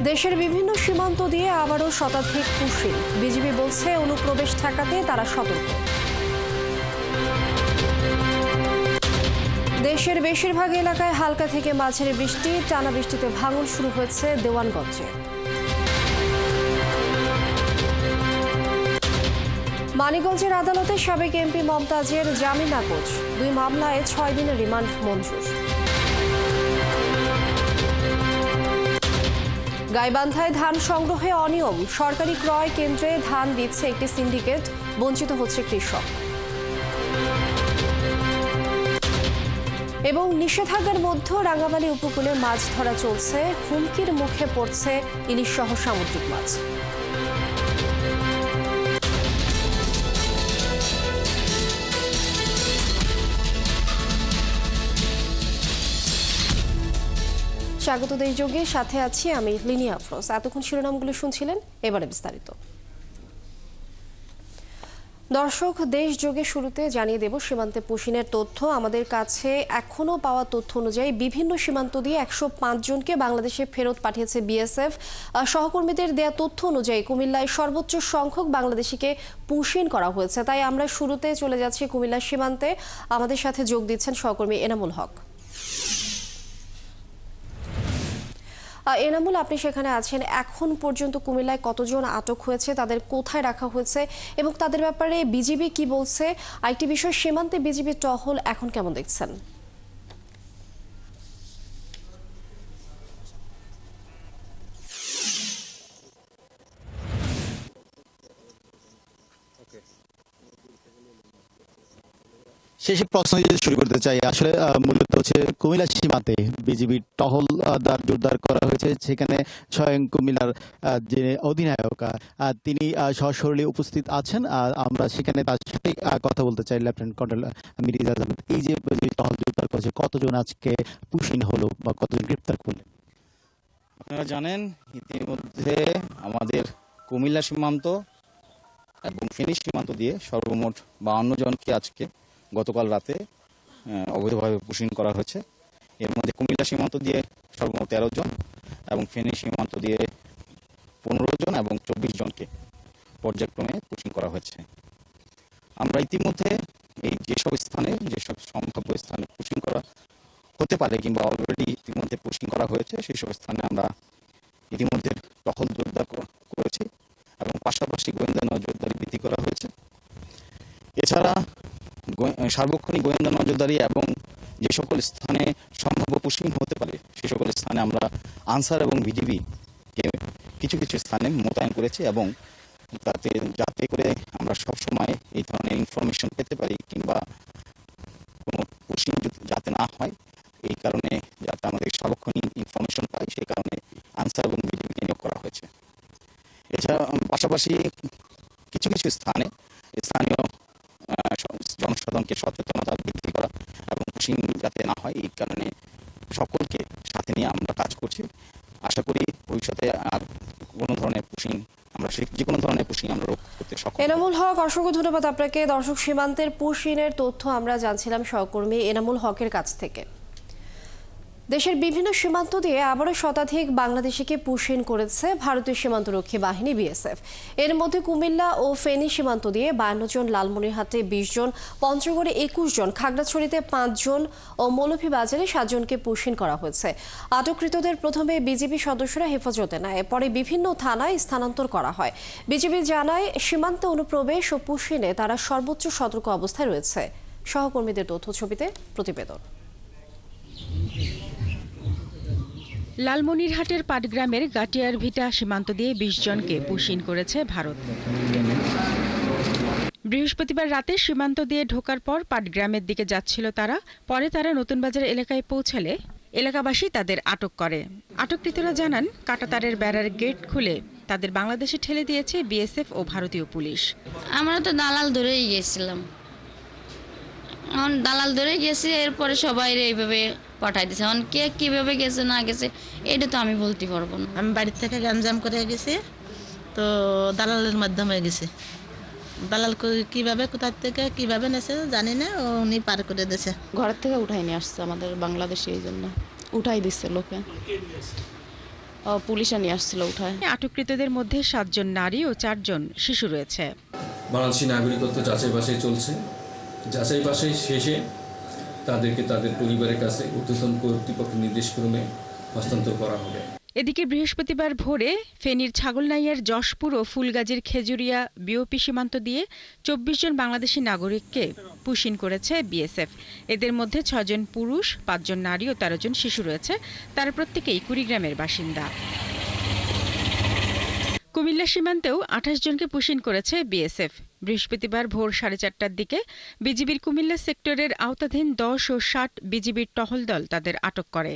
দেশের বিভিন্ন সীমান্ত দিয়ে আবারও শতাধিক পুশিন। বিজিবি বলছে অনুপ্রবেশ ঠেকাতে তারা সতর্ক। দেশের বেশিরভাগ এলাকায় হালকা থেকে মাঝারি বৃষ্টি, টানা বৃষ্টিতে ভাঙন শুরু হয়েছে দেওয়ানগঞ্জে। মানিকগঞ্জের আদালতে সাবেক এমপি মমতাজের জামিন নাকচ, 2 মামলায় 6 দিনের রিমান্ড মঞ্জুর। গাইবান্ধায় ধান সংগ্রহে অনিয়ম, সরকারি ক্রয় কেন্দ্রে ধান দিচ্ছে একটি সিন্ডিকেট, বঞ্চিত হচ্ছে কৃষক। এবং নিষেধাজ্ঞার মধ্যে রাঙ্গামালী উপকূলে মাছ ধরা চলছে, হুমকির মুখে পড়ছে ইলিশ সহ সামুদ্রিক মাছ। স্বাগত দেশযোগে, সাথে আছি আমি লিনিয়া আফরোজ। এতক্ষণ শিরোনামগুলো শুনছিলেন, এবারে বিস্তারিত। দর্শক, দেশযোগে শুরুতে জানিয়ে দেব সীমান্তে পুশিনের তথ্য। আমাদের কাছে এখনো পাওয়া তথ্য অনুযায়ী বিভিন্ন সীমান্ত দিয়ে 105 জনকে বাংলাদেশে ফেরত পাঠিয়েছে বিএসএফ। সহকর্মীদের দেয়া তথ্য অনুযায়ী কুমিল্লায় সর্বোচ্চ সংখ্যক বাংলাদেশিকে পুশিন করা হয়েছে। তাই আমরা শুরুতে চলে যাচ্ছি কুমিল্লা সীমান্তে। আমাদের সাথে যোগ দিচ্ছেন সহকর্মী এনামুল হক। এনামুল, আপনি সেখানে আছেন। এখন পর্যন্ত কুমিল্লায় কতজন আটক হয়েছে, তাদের কোথায় রাখা হয়েছে এবং তাদের ব্যাপারে বিজিবি কি বলছে? আরেকটি বিষয়, সীমান্তে বিজিবির টহল এখন কেমন দেখছেন? শেষে প্রশ্ন দিয়ে শুরু করতে চাই। আসলে মূলত হচ্ছে কুমিল্লা সীমান্তে বিজিবির টহল জোরদার করা হয়েছে। সেখানে স্বয়ং কুমিল্লার যে অধিনায়ক তিনি সশরীরে উপস্থিত আছেন। আমরা সেখানে তার সাথে কথা বলতে চাই। লেফটেন্যান্ট কর্নেল মির্জা আহমেদ, এই যে টহল জোরদার করেছে, কতজন আজকে পুশিন হলো বা কতজন গ্রেপ্তার করলেন? আপনারা জানেন ইতিমধ্যে আমাদের কুমিল্লা সীমান্ত এবং ফেনী সীমান্ত দিয়ে সর্বমোট 52 জনকে আজকে গতকাল রাতে অবৈধভাবে পুশিন করা হয়েছে। এর মধ্যে কুমিল্লা সীমান্ত দিয়ে সর্বমোট 13 জন এবং ফেনী সীমান্ত দিয়ে 15 জন এবং 24 জনকে পর্যায়ক্রমে পুশিন করা হয়েছে। আমরা ইতিমধ্যে এই যেসব সম্ভাব্য স্থানে পুশিন করা হতে পারে কিংবা অলরেডি ইতিমধ্যে পুশিন করা হয়েছে, সেই সব স্থানে আমরা ইতিমধ্যে টহল জোরদার করেছি এবং পাশাপাশি গোয়েন্দা নজরদারি বৃদ্ধি করা হয়েছে। এছাড়া সার্বক্ষণিক গোয়েন্দা নজরদারি এবং যে সকল স্থানে সম্ভাব্য পুশিং হতে পারে সে সকল স্থানে আমরা আনসার এবং বিজিবিকে কিছু কিছু স্থানে মোতায়েন করেছি এবং যাতে করে আমরা সবসময় এই ধরনের ইনফরমেশন পেতে পারি কিংবা কোনো পুশিং যাতে না হয়, এই কারণে যাতে আমাদের সার্বক্ষণিক ইনফরমেশন পাই, সেই কারণে আনসার এবং বিজিবিকে নিয়োগ করা হয়েছে। এছাড়া পাশাপাশি কিছু কিছু স্থানীয় জনসাধারণকে সচেতনতা বৃদ্ধি করা এবং পুশিং যাতে না হয়, এই কারণে সকলকে সাথে নিয়ে আমরা কাজ করছি। আশা করি ভবিষ্যতে আর কোনো ধরনের পুশিং যে কোনো ধরনের পুশিং আমরা রোধ করতে সক্ষম। এনামুল হক, অসংখ্য ধন্যবাদ আপনাকে। দর্শক, সীমান্তের পুশিনের তথ্য আমরা জানছিলাম সহকর্মী এনামুল হকের কাছ থেকে। দেশের বিভিন্ন সীমান্ত দিয়ে আবারও শতাধিক বাংলাদেশিকে পুশিন করেছে ভারতীয় সীমান্তরক্ষী বাহিনী বিএসএফ। এর মধ্যে কুমিল্লা ও ফেনী সীমান্ত দিয়ে 52 জন, লালমনিরহাটে 20 জন, পঞ্চগড়ে 21 জন, খাগড়াছড়িতে 5 জন ও মৌলভীবাজারে 7 জনকে পুশিন করা হয়েছে। আটককৃতদের প্রথমে বিজিবি সদস্যরা হেফাজতে নেয়, পরে বিভিন্ন থানায় স্থানান্তর করা হয়। বিজিবি জানায়, সীমান্তে অনুপ্রবেশ ও পুশিনে তারা সর্বোচ্চ সতর্ক অবস্থায় রয়েছে। সহকর্মীদের তথ্য ছবিতে প্রতিবেদন। লালমনিরহাটের পাটগ্রামের গাটিয়ার ভিটা সীমান্ত দিয়ে 20 জনকে পুশিন করেছে ভারত। বৃহস্পতিবার রাতে সীমান্ত দিয়ে ঢোকার পর পাটগ্রামের দিকে যাচ্ছিল তারা। পরে তারা নতুন বাজার এলাকায় পৌঁছালে এলাকাবাসী তাদের আটক করে। আটককৃতরা জানান, কাঁটাতারের বেড়ার গেট খুলে তাদের বাংলাদেশে ঠেলে দিয়েছে বিএসএফ ও ভারতীয় পুলিশ। আমরা তো দালাল ধরেই গিয়েছিলাম, দালাল ধরে গেছি, এরপরে সবাই এইভাবে পাঠাই দিছে। এখন কে কিভাবে গেছে না গেছে এটা তো আমি বলতে পারবো না। আমি বাড়ির থেকে গ্যাঞ্জাম করে গেছি, তো দালালের মাধ্যমে গেছি। দালাল কিভাবে কোথা থেকে কিভাবে নেছে জানি না, উনি পার করে দিয়েছে। ঘরের থেকে উঠাই নিয়ে আসছে আমাদের বাংলাদেশে, এই জন্য উঠাই দিচ্ছে লোকে। পুলিশে নিয়ে আসছিল উঠায়। আটককৃতদের মধ্যে 7 জন নারী ও 4 জন শিশু রয়েছে। বাংলাদেশি নাগরিকত্ব যাচাই বাছাই চলছে। যাচাই বাছাই শেষে তাদেরকে তাদের পরিবারের কাছে ঊর্ধ্বতন কর্তৃপক্ষের নির্দেশক্রমে হস্তান্তর করা হবে। এদিকে বৃহস্পতিবার ভোরে ফেনীর ছাগলনাইয়ার যশপুর ও ফুলগাজীর খেজুরিয়া বিওপি সীমান্ত দিয়ে 24 জন বাংলাদেশি নাগরিককে পুশিন করেছে বিএসএফ। এদের মধ্যে 6 জন পুরুষ, 5 জন নারী ও 13 জন শিশু রয়েছে। তারা প্রত্যেকেই কুড়িগ্রামের বাসিন্দা। কুমিল্লা সীমান্তেও 28 জনকে পুশিন করেছে বিএসএফ। বৃহস্পতিবার ভোর 4:30টার দিকে বিজিবির কুমিল্লা সেক্টরের আওতাধীন 10 ও 60 বিজিবির টহল দল তাদের আটক করে।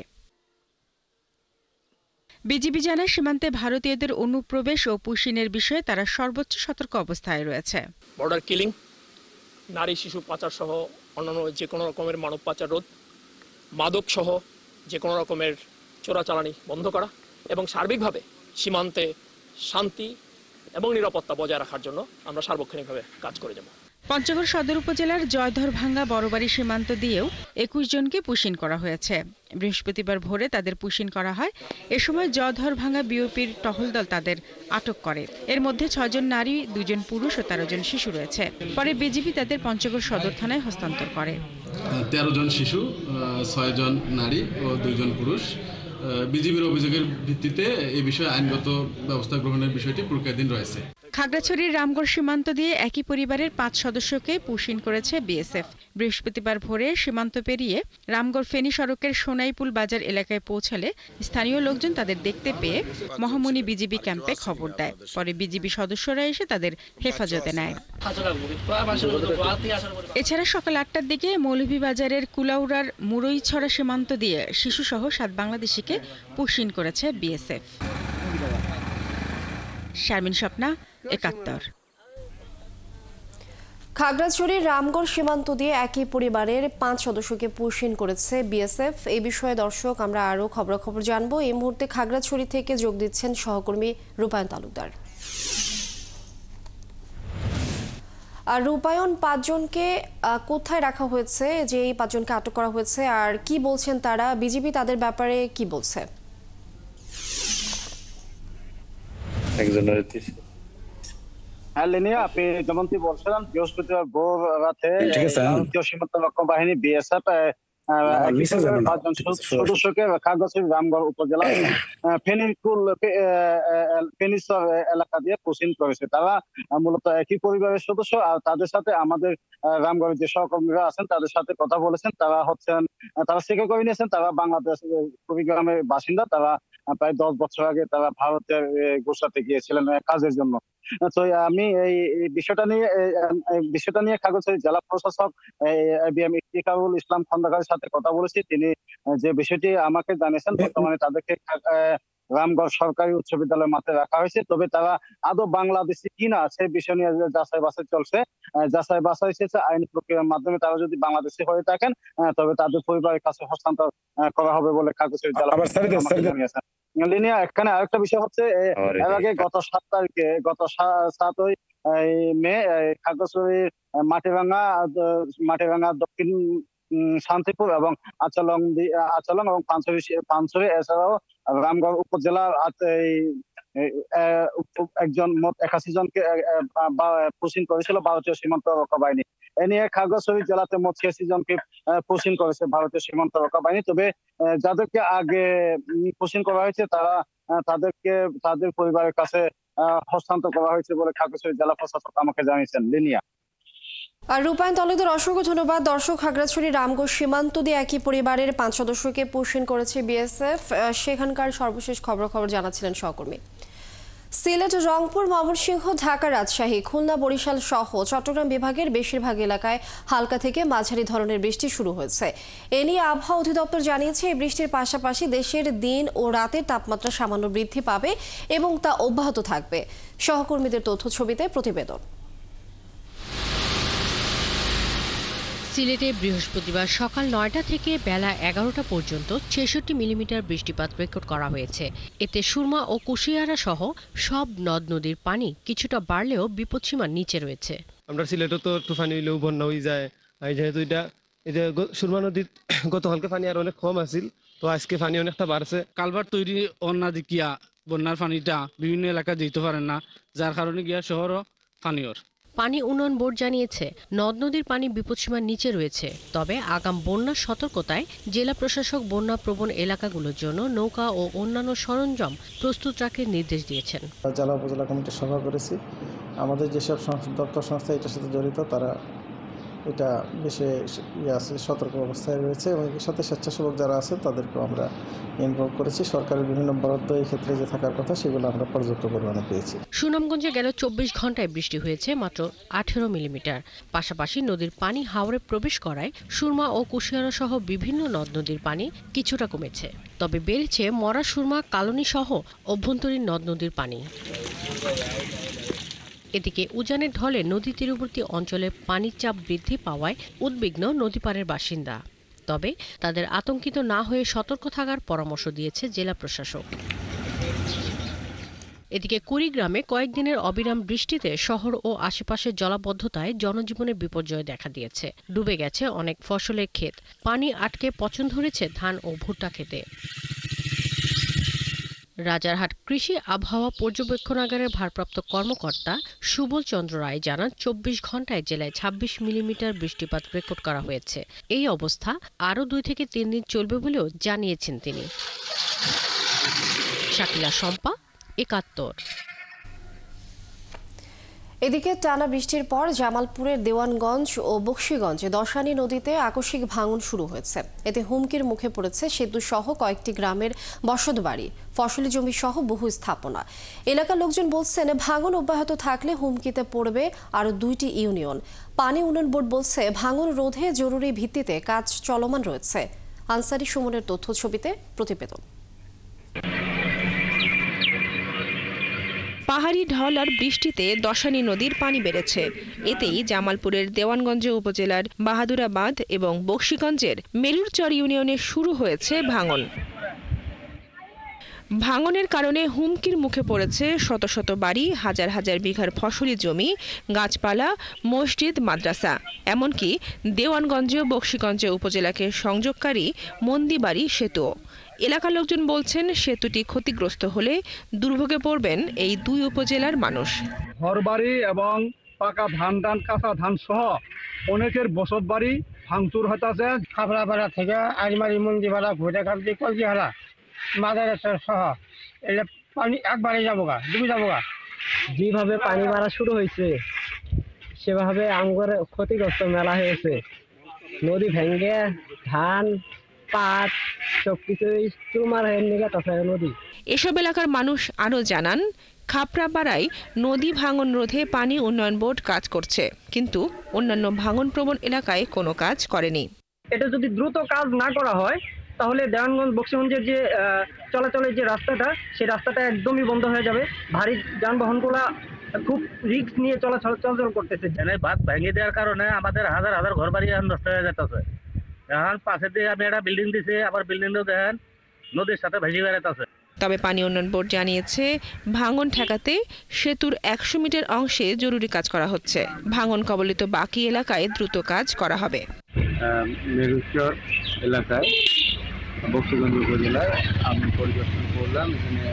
বিজিবি জানায় সীমান্তে ভারতীয়দের অনুপ্রবেশ ও পুশিনের বিষয়ে তারা সর্বোচ্চ সতর্ক অবস্থায় রয়েছে। বর্ডার কিলিং, নারী শিশু পাচার সহ অন্যান্য যে কোনো রকমের মানব পাচার রোধ, মাদক সহ যে কোনো রকমের চোরাচালানি বন্ধ করা এবং সার্বিকভাবে সীমান্তে শান্তি এবং নিরাপত্তা বজায় রাখার জন্য আমরা সার্বক্ষণিকভাবে কাজ করে যাব। পঞ্চগড় সদর উপজেলার জয়ধরভাঙ্গা বড়বাড়ি সীমান্ত দিয়েও 21 জনকে পুশিন করা হয়েছে। বৃহস্পতিবার ভোরে তাদের পুশিন করা হয়। এ সময় জয়ধরভাঙ্গা বিওপির টহল দল তাদের আটক করে। এর মধ্যে 6 জন নারী, 2 জন পুরুষ ও 13 জন শিশু রয়েছে। পরে বিজিবি তাদের পঞ্চগড় সদর থানায় হস্তান্তর করে। 13 জন শিশু, 6 জন নারী ও 2 জন পুরুষ। বিজিবির অভিযোগের ভিত্তিতে এই বিষয়ে আইনগত ব্যবস্থা গ্রহণের বিষয়টি প্রক্রিয়াধীন রয়েছে। খাগড়াছড়ির রামগড় সীমান্ত দিয়ে একই পরিবারের 5 সদস্যকে পুশিন করেছে বিএসএফ। বৃহস্পতিবার ভোরে সীমান্ত পেরিয়ে রামগড় ফেনী সড়কের সোনাইপুল বাজার এলাকায় পৌঁছালে স্থানীয় লোকজন তাদের দেখতে পেয়ে মহামুনি বিজিবি ক্যাম্পে খবর দেয়। পরে বিজিবি সদস্যরা এসে তাদের হেফাজতে নেয়। এছাড়া সকাল 8টার দিকে মৌলভীবাজারের কুলাউড়ার মুরইছড়া সীমান্ত দিয়ে শিশুসহ 7 বাংলাদেশিকে পুশিন করেছে বিএসএফ। শারমিন স্বপ্না, 71। খাগড়াছড়ির রামগড় সীমান্ত দিয়ে একই পরিবারের 5 সদস্যকে পুশিন করেছে বিএসএফ। এই বিষয়ে দর্শক আমরা আরও খবরাখবর জানবো। এই মুহূর্তে খাগড়াছড়ি থেকে যোগ দিচ্ছেন সহকর্মী রূপায়ণ তালুকদার। আর রূপায়ণ, 5 জনকে কোথায় রাখা হয়েছে, যে এই 5 জনকে আটক করা হয়েছে, আর কি বলছেন তারা? বিজিবি তাদের ব্যাপারে কি বলছে? হ্যাঁ লিনিয়া, আপনি যেমনটি বলছিলেন, বৃহস্পতিবার ভোর রাতে ভারতীয় সীমান্ত রক্ষা বাহিনী বিএসএফ 5 জন সদস্যকে খাগড়াছড়ি রামগড় উপজেলা ফেনীচর এলাকা দিয়ে পুশিন করেছে। তারা মূলত একই পরিবারের সদস্য। আর তাদের সাথে আমাদের রামগড়ের যে সহকর্মীরা আছেন তাদের সাথে কথা বলেছেন। তারা স্বীকার করে নিয়েছেন তারা বাংলাদেশ কুড়িগ্রামের বাসিন্দা। তারা প্রায় 10 বছর আগে তারা ভারতের গোসাতে গিয়েছিলেন কাজের জন্য। তো আমি এই বিষয়টা নিয়ে খাগড়াছড়ি জেলা প্রশাসক বিএম ইফতিখারুল ইসলাম খন্দকারের সাথে কথা বলেছি। তিনি যে বিষয়টি আমাকে জানিয়েছেন, বর্তমানে তাদেরকে রামগড় সরকারি উচ্চ বিদ্যালয়ের মাঠে রাখা হয়েছে। তবে তারা আদৌ বাংলাদেশি কিনা সে বিষয় নিয়ে যাচাই বাছাই চলছে। যাচাই বাছাই শেষে আইনি প্রক্রিয়ার মাধ্যমে তারা যদি বাংলাদেশি হয়ে থাকেন তবে তাদের পরিবারের কাছে হস্তান্তর করা হবে বলে খাগড়াছড়ি জেলা প্রশাসক জানিয়েছেন। লিনিয়া, এখানে আরেকটা বিষয় হচ্ছে, এর আগে গত 7 তারিখে, গত 7ই মে খাগড়াছড়ির মাটিরাঙ্গা দক্ষিণ শান্তিপুর এবং আচলং এবং পানছড়ি এছাড়াও রামগড় উপজেলার একজন মোট 81 জনকে পুশিন করেছিল ভারতীয় সীমান্ত রক্ষা বাহিনী। এ নিয়ে খাগড়াছড়ি জেলাতে মোট 86 জনকে পুশিন করেছে ভারতীয় সীমান্ত রক্ষা বাহিনী। তবে যাদেরকে আগে পুশিন করা হয়েছে তাদেরকে তাদের পরিবারের কাছে হস্তান্তর করা হয়েছে বলে খাগড়াছড়ি জেলা প্রশাসক আমাকে জানিয়েছেন। লিনিয়া। আর রূপায়ণ তালুকদার, অসংখ্য ধন্যবাদ। দর্শক, খাগড়াছড়ি রামগড় সীমান্ত দিয়ে একই পরিবারের 5 সদস্যকে পুশিন করেছে বিএসএফ। সেখানকার সর্বশেষ খবর জানাচ্ছিলেন সহকর্মী। সিলেট, রংপুর, ময়মনসিংহ, ঢাকা, রাজশাহী, খুলনা, বরিশাল সহ চট্টগ্রাম বিভাগের বেশিরভাগ এলাকায় হালকা থেকে মাঝারি ধরনের বৃষ্টি শুরু হয়েছে। এ নিয়ে আবহাওয়া অধিদপ্তর জানিয়েছে, এই বৃষ্টির পাশাপাশি দেশের দিন ও রাতের তাপমাত্রা সামান্য বৃদ্ধি পাবে এবং তা অব্যাহত থাকবে। সহকর্মীদের তথ্য ছবিতে প্রতিবেদন। সিলেটে বৃহস্পতিবার সকাল 9টা থেকে বেলা 11টা পর্যন্ত 66 মিলিমিটার বৃষ্টিপাত রেকর্ড করা হয়েছে। এতে সুরমা ও কুশিয়ারা সহ সব নদ নদীর পানি কিছুটা বাড়লেও বিপদসীমার নিচে রয়েছে। আমরা সিলেটে তো তুফানি হইলেও বন্যা হয়ে যায়, যেহেতু এটা সুরমা নদীর গতকালকে পানি আর অনেক কম আছিল, তো আজকে পানি অনেকটা বাড়ছে। কালভার্ট তৈরি অন্যা দিকিয়া বন্যার পানিটা বিভিন্ন এলাকা যেতে পারে না, যার কারণে গিয়া শহরও পানিওর। পানি উন্নয়ন বোর্ড জানিয়েছে নদ নদীর পানি বিপদসীমার নিচে রয়েছে। তবে আগাম বন্যার সতর্কতায় জেলা প্রশাসক বন্যা প্রবণ এলাকাগুলোর জন্য নৌকা ও অন্যান্য সরঞ্জাম প্রস্তুত রাখার নির্দেশ দিয়েছেন। জেলা উপজেলা কমিটির সভা করেছি। আমাদের যেসব দপ্তর সংস্থা এটার সাথে জড়িত তারা এটা বেশি আছে, সতর্ক অবস্থায় রয়েছে এবং এর সাথে স্বেচ্ছাসেবক যারা আছেন তাদেরকেও আমরা ইনভলভ করেছি। সরকারের বিভিন্ন বরাদ্দ এই ক্ষেত্রে যে থাকার কথা সেগুলো আমরা পর্যাপ্ত পরিমাণে পেয়েছি। সুনামগঞ্জে গেল 24 ঘন্টায় বৃষ্টি হয়েছে মাত্র 18 মিলিমিটার। পাশাপাশি নদীর পানি হাওরে প্রবেশ করায় সুরমা ও কুশিয়ারা সহ বিভিন্ন নদ নদীর পানি কিছুটা কমেছে। তবে বেড়েছে মরা সুরমা, কালনী সহ অভ্যন্তরীণ নদ নদীর পানি। এদিকে উজানের ঢলে নদী তীরবর্তী অঞ্চলে পানির চাপ বৃদ্ধি পাওয়ায় উদ্বিগ্ন নদীপাড়ের বাসিন্দা। তবে তাদের আতঙ্কিত না হয়ে সতর্ক থাকার পরামর্শ দিয়েছে জেলা প্রশাসক। এদিকে কুড়িগ্রামে কয়েকদিনের অবিরাম বৃষ্টিতে শহর ও আশেপাশের জলাবদ্ধতায় জনজীবনে বিপর্যয় দেখা দিয়েছে। ডুবে গেছে অনেক ফসলের ক্ষেত, পানি আটকে পচন ধরেছে ধান ও ভুট্টা খেতে। রাজারহাট কৃষি আবহাওয়া পর্যবেক্ষণাগারের ভারপ্রাপ্ত কর্মকর্তা সুবল চন্দ্র রায় জানান 24 ঘন্টায় জেলায় 26 মিলিমিটার বৃষ্টিপাত রেকর্ড করা হয়েছে। এই অবস্থা আরও 2 থেকে 3 দিন চলবে বলেও জানিয়েছেন তিনি। শাকিলা শম্পা, 71। এদিকে টানা বৃষ্টির পর জামালপুরের দেওয়ানগঞ্জ ও বকশীগঞ্জে দশানী নদীতে আকস্মিক ভাঙন শুরু হয়েছে। এতে হুমকির মুখে পড়েছে সেতু সহ কয়েকটি গ্রামের বসতবাড়ি, ফসলি জমি সহ বহু স্থাপনা। এলাকার লোকজন বলছেন ভাঙন অব্যাহত থাকলে হুমকিতে পড়বে আরও 2টি ইউনিয়ন। পানি উন্নয়ন বোর্ড বলছে ভাঙন রোধে জরুরি ভিত্তিতে কাজ চলমান রয়েছে। আনসারি সুমনের তথ্য ছবিতে প্রতিবেদন। পাহাড়ি ঢল আর বৃষ্টিতে দশানী নদীর পানি বেড়েছে। এতেই জামালপুরের দেওয়ানগঞ্জ উপজেলার বাহাদুরাবাদ এবং বকশীগঞ্জের মেরুরচর ইউনিয়নে শুরু হয়েছে ভাঙন। ভাঙনের কারণে হুমকির মুখে পড়েছে শত শত বাড়ি, হাজার হাজার বিঘার ফসলি জমি, গাছপালা, মসজিদ, মাদ্রাসা, এমনকি দেওয়ানগঞ্জ ও বকশীগঞ্জ উপজেলাকে সংযোগকারী মন্দিবাড়ি সেতু। এলাকার লোকজন বলছেন সেতুটি ক্ষতিগ্রস্ত হলে দুর্ভোগে পড়বেন এই 2 উপজেলার মানুষ। ঘরবাড়ি এবং পাকা ধান কাঁচা ধান সহ অনেকের বসত বাড়ি ভাঙচুর হতেছে। খাবড়াপাড়া থেকে আজমারি, মন্দিপাড়া, ভুটাকান্দি, কলজিহারা, মাদারসর সহ এলে পানি একবারে যাবোগা, ডুবে যাবোগা। যেভাবে পানি বাড়া শুরু হয়েছে সেভাবে আঙ্গুর ক্ষতিগ্রস্ত মেলা হয়েছে। নদী ভেঙে ধান, পাট সবকিছুই চুরমার হয়ে নিয়ে গেছে নদী। এসব এলাকার মানুষ আরও জানান, খাপড়াপাড়ায় নদী ভাঙন রোধে পানি উন্নয়ন বোর্ড কাজ করছে, কিন্তু অন্যান্য ভাঙন প্রবণ এলাকায় কোনো কাজ করেনি। এটা যদি দ্রুত কাজ না করা হয় তাহলে দেওয়ানগঞ্জ বকশীগঞ্জের যে চলাচলের যে রাস্তাটা, সেই রাস্তাটা একদমই বন্ধ হয়ে যাবে। ভারী যানবাহনগুলো খুব রিস্ক নিয়ে চলাচল করতেছে। বাঁধ ভেঙে দেওয়ার কারণে আমাদের হাজার হাজার ঘর বাড়ি নষ্ট হয়ে যেতেছে। এখন পাশে দিয়ে আমি একটা বিল্ডিং দিছি, আবার বিল্ডিংটাও দেখেন নদীর সাথে ভেসে বেড়াতেছে। তবে পানি উন্নয়ন বোর্ড জানিয়েছে ভাঙন ঠেকাতে সেতুর 100 মিটার অংশে জরুরি কাজ করা হচ্ছে। ভাঙন কবলিত বাকি এলাকায় দ্রুত কাজ করা হবে। মেরুচর এলাকায় বকশীগঞ্জ উপজেলায় আমি পরিদর্শন করলাম। এখানে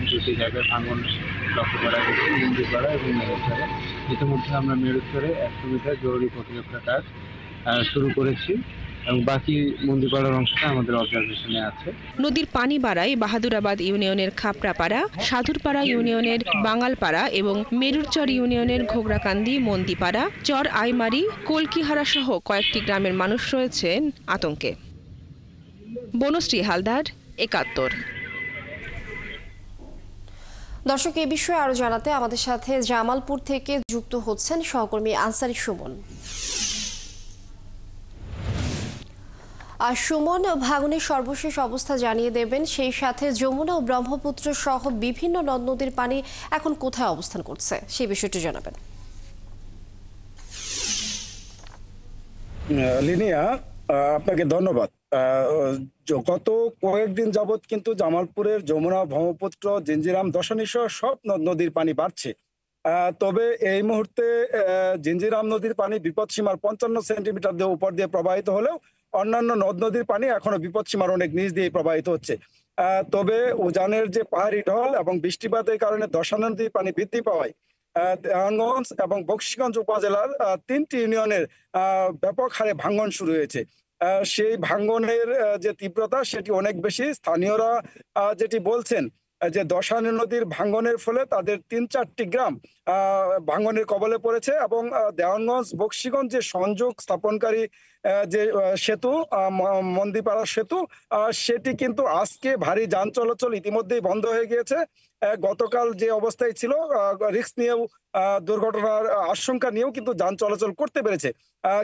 2টি জায়গায় ভাঙন লক্ষ্য করা গেছে, মন্দিরপাড়া এবং মেরুচরে। ইতিমধ্যে আমরা মেরুচরে 100 মিটার জরুরি প্রতিরক্ষা কাজ শুরু করেছি এবং বাকি মন্দিরপাড়ার অংশটা আমাদের অবজারভেশনে আছে। নদীর পানি বাড়ায় বাহাদুরাবাদ ইউনিয়নের খাপড়াপাড়া, সাধুরপাড়া ইউনিয়নের বাঙালপাড়া এবং মেরুরচর ইউনিয়নের ঘোগরাকান্দি, মন্দিপাড়া, চর আইমারি, কলকিহারা সহ কয়েকটি গ্রামের মানুষ রয়েছেন আতঙ্কে। বনশ্রী হালদার, 71। দর্শক, এই বিষয়ে আরো জানাতে আমাদের সাথে জামালপুর থেকে যুক্ত হচ্ছেন সহকর্মী আনসারি সুমন। আর সুমন, ভাঙনের সর্বশেষ অবস্থা জানিয়ে দেবেন, সেই সাথে যমুনা ও ব্রহ্মপুত্র সহ বিভিন্ন নদ নদীর পানি এখন কোথায় অবস্থান করছে সেই বিষয়টি জানাবেন। লিনিয়া, আপনাকে ধন্যবাদ। গত কয়েকদিন যাবৎ কিন্তু জামালপুরের যমুনা, ব্রহ্মপুত্র, জিঞ্জিরাম, দশানী সহ সব নদ নদীর পানি বাড়ছে। তবে এই মুহূর্তে জিঞ্জিরাম নদীর পানি বিপদসীমার 55 সেন্টিমিটার উপর দিয়ে প্রবাহিত হলেও অন্যান্য নদ নদীর পানি এখনো বিপদসীমার অনেক নিচ দিয়ে প্রবাহিত হচ্ছে। তবে উজানের যে পাহাড়ি ঢল এবং বৃষ্টিপাতের কারণে দশা নদীর পানি বৃদ্ধি পাওয়ায় দেওয়ানগঞ্জ এবং বকশীগঞ্জ উপজেলার 3টি ইউনিয়নের ব্যাপক হারে ভাঙন শুরু হয়েছে। সেই ভাঙনের যে তীব্রতা সেটি অনেক বেশি। স্থানীয়রা যেটি বলছেন যে দশা নদীর ভাঙনের ফলে তাদের 3-4টি গ্রাম ভাঙনের কবলে পড়েছে এবং দেওয়ানগঞ্জ বকশীগঞ্জ যে সংযোগ স্থাপনকারী যে সেতু মন্দিপাড়া সেতু সেটি কিন্তু আজকে ভারী যান চলাচল ইতিমধ্যেই বন্ধ হয়ে গিয়েছে। গতকাল যে অবস্থায় ছিল রিস্ক নিয়েও দুর্ঘটনার আশঙ্কা নিয়েও কিন্তু যান চলাচল করতে পেরেছে,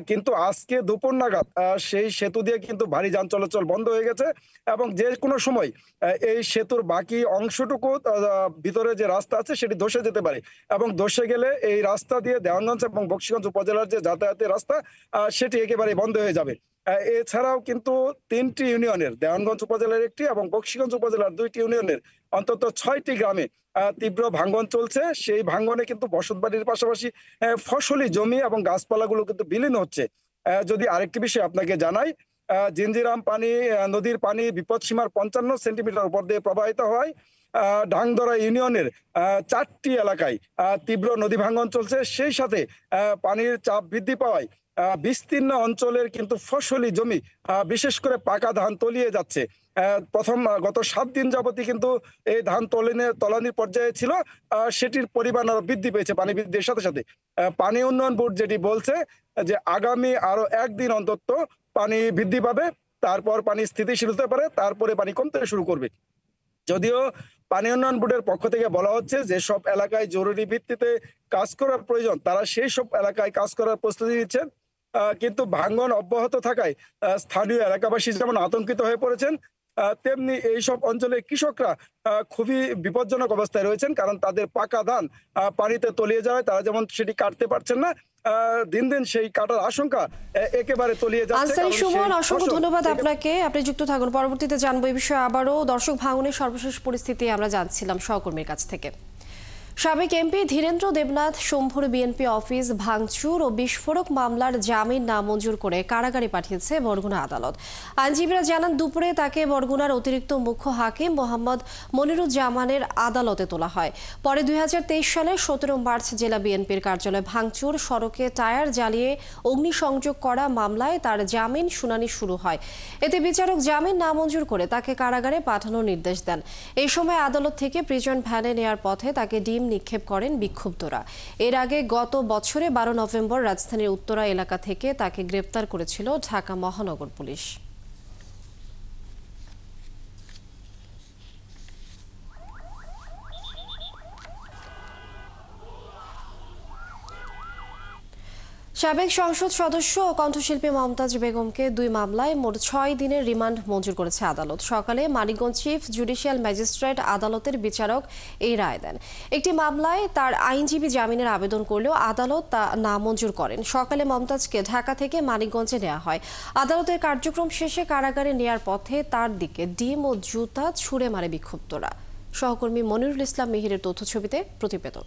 কিন্তু আজকে দুপুর নাগাদ সেই সেতু দিয়ে কিন্তু ভারী যান চলাচল বন্ধ হয়ে গেছে এবং যে কোনো সময় এই সেতুর বাকি অংশটুকু ভিতরে যে রাস্তা আছে সেটি ধসে যেতে পারে এবং ধসে গেলে এই রাস্তা দিয়ে দেওয়ানগঞ্জ এবং বকশীগঞ্জ উপজেলার যে যাতায়াতের রাস্তা সেটি একেবারে বন্ধ হয়ে যাবে। এছাড়াও কিন্তু 3টি ইউনিয়নের, দেওয়ানগঞ্জ উপজেলার 1টি এবং বকশীগঞ্জ উপজেলার 2টি ইউনিয়নের অন্তত 6টি গ্রামে তীব্র ভাঙন চলছে। সেই ভাঙনে কিন্তু বসতবাড়ির পাশাপাশি ফসলি জমি এবং গাছপালাগুলো কিন্তু বিলীন হচ্ছে। যদি আরেকটি বিষয় আপনাকে জানাই, জিঞ্জিরাম নদীর পানি বিপদসীমার 55 সেন্টিমিটার উপর দিয়ে প্রবাহিত হয়। ঢাংদরা ইউনিয়নের 4টি এলাকায় তীব্র নদী ভাঙন চলছে। সেই সাথে পানির চাপ বৃদ্ধি পাওয়ায় বিস্তীর্ণ অঞ্চলের কিন্তু ফসলি জমি বিশেষ করে পাকা ধান তলিয়ে যাচ্ছে। গত 7 দিন যাবতই কিন্তু এই ধান তলানির পর্যায়ে ছিল, সেটির পরিমাণ আরো বৃদ্ধি পেয়েছে পানি বৃদ্ধির সাথে সাথে। পানি উন্নয়ন বোর্ড যেটি বলছে যে আগামী আরো 1 দিন অন্তত পানি বৃদ্ধি পাবে, তারপর পানি স্থিতিশীল হতে পারে, তারপরে পানি কমতে শুরু করবে। যদিও পানি উন্নয়ন বোর্ডের পক্ষ থেকে বলা হচ্ছে যে সব এলাকায় জরুরি ভিত্তিতে কাজ করার প্রয়োজন, তারা সেই সব এলাকায় কাজ করার প্রস্তুতি নিচ্ছেন, কিন্তু ভাঙন অব্যাহত থাকায় স্থানীয় এলাকাবাসী যেমন আতঙ্কিত হয়ে পড়েছেন, তেমনি এইসব অঞ্চলে কৃষকরা খুবই বিপজ্জনক অবস্থায় রয়েছেন, কারণ তাদের পাকা ধান পানিতে তলিয়ে যাওয়ায় তারা যেমন সেটি কাটতে পারছেন না, দিন দিন সেই কাটার আশঙ্কা একেবারে তলিয়ে যাচ্ছে। আনসারী সুমন, অসংখ্য ধন্যবাদ আপনাকে, আপনি যুক্ত থাকুন। পরবর্তীতে জানবো এই বিষয়ে আবারও। দর্শক, ভাঙনের সর্বশেষ পরিস্থিতি আমরা জানছিলাম সহকর্মীর কাছ থেকে। সাবেক এমপি ধীরেন্দ্র দেবনাথ শম্ভুর বিএনপি অফিস ভাঙচুর ও বিস্ফোরক মামলার জামিন নামঞ্জুর করে কারাগারে পাঠিয়েছে বরগুনা আদালত। আইনজীবীরা জানান দুপুরে তাকে বরগুনার অতিরিক্ত মুখ্য হাকিম মোহাম্মদ মনিরুজ্জামানের আদালতে তোলা হয়। পরে 2023 সালের 17 মার্চ জেলা বিএনপির কার্যালয় ভাঙচুর, সড়কে টায়ার জ্বালিয়ে অগ্নিসংযোগ করা মামলায় তার জামিন শুনানি শুরু হয়। এতে বিচারক জামিন নামঞ্জুর করে তাকে কারাগারে পাঠানোর নির্দেশ দেন। এই সময় আদালত থেকে প্রিজন ভ্যানে নেয়ার পথে তাকে ডিম নিক্ষেপ করেন বিক্ষুব্ধরা। এর আগে গত বছরে 12 নভেম্বর রাজধানীর উত্তরা এলাকা থেকে তাকে গ্রেপ্তার করেছিল ঢাকা মহানগর পুলিশ। সাবেক সংসদ সদস্য ও কণ্ঠশিল্পী মমতাজ বেগমকে 2 মামলায় মোট 6 দিনের রিমান্ড মঞ্জুর করেছে আদালত। সকালে মানিকগঞ্জ চিফ জুডিশিয়াল ম্যাজিস্ট্রেট আদালতের বিচারক এই রায় দেন। একটি মামলায় তার আইনজীবী জামিনের আবেদন করলেও আদালত তা নামঞ্জুর করেন। সকালে মমতাজকে ঢাকা থেকে মানিকগঞ্জে নেওয়া হয়। আদালতের কার্যক্রম শেষে কারাগারে নেয়ার পথে তার দিকে ডিম ও জুতা ছুড়ে মারে বিক্ষুব্ধরা। সহকর্মী মনিরুল ইসলাম মিহিরের তথ্যছবিতে প্রতিবেদন।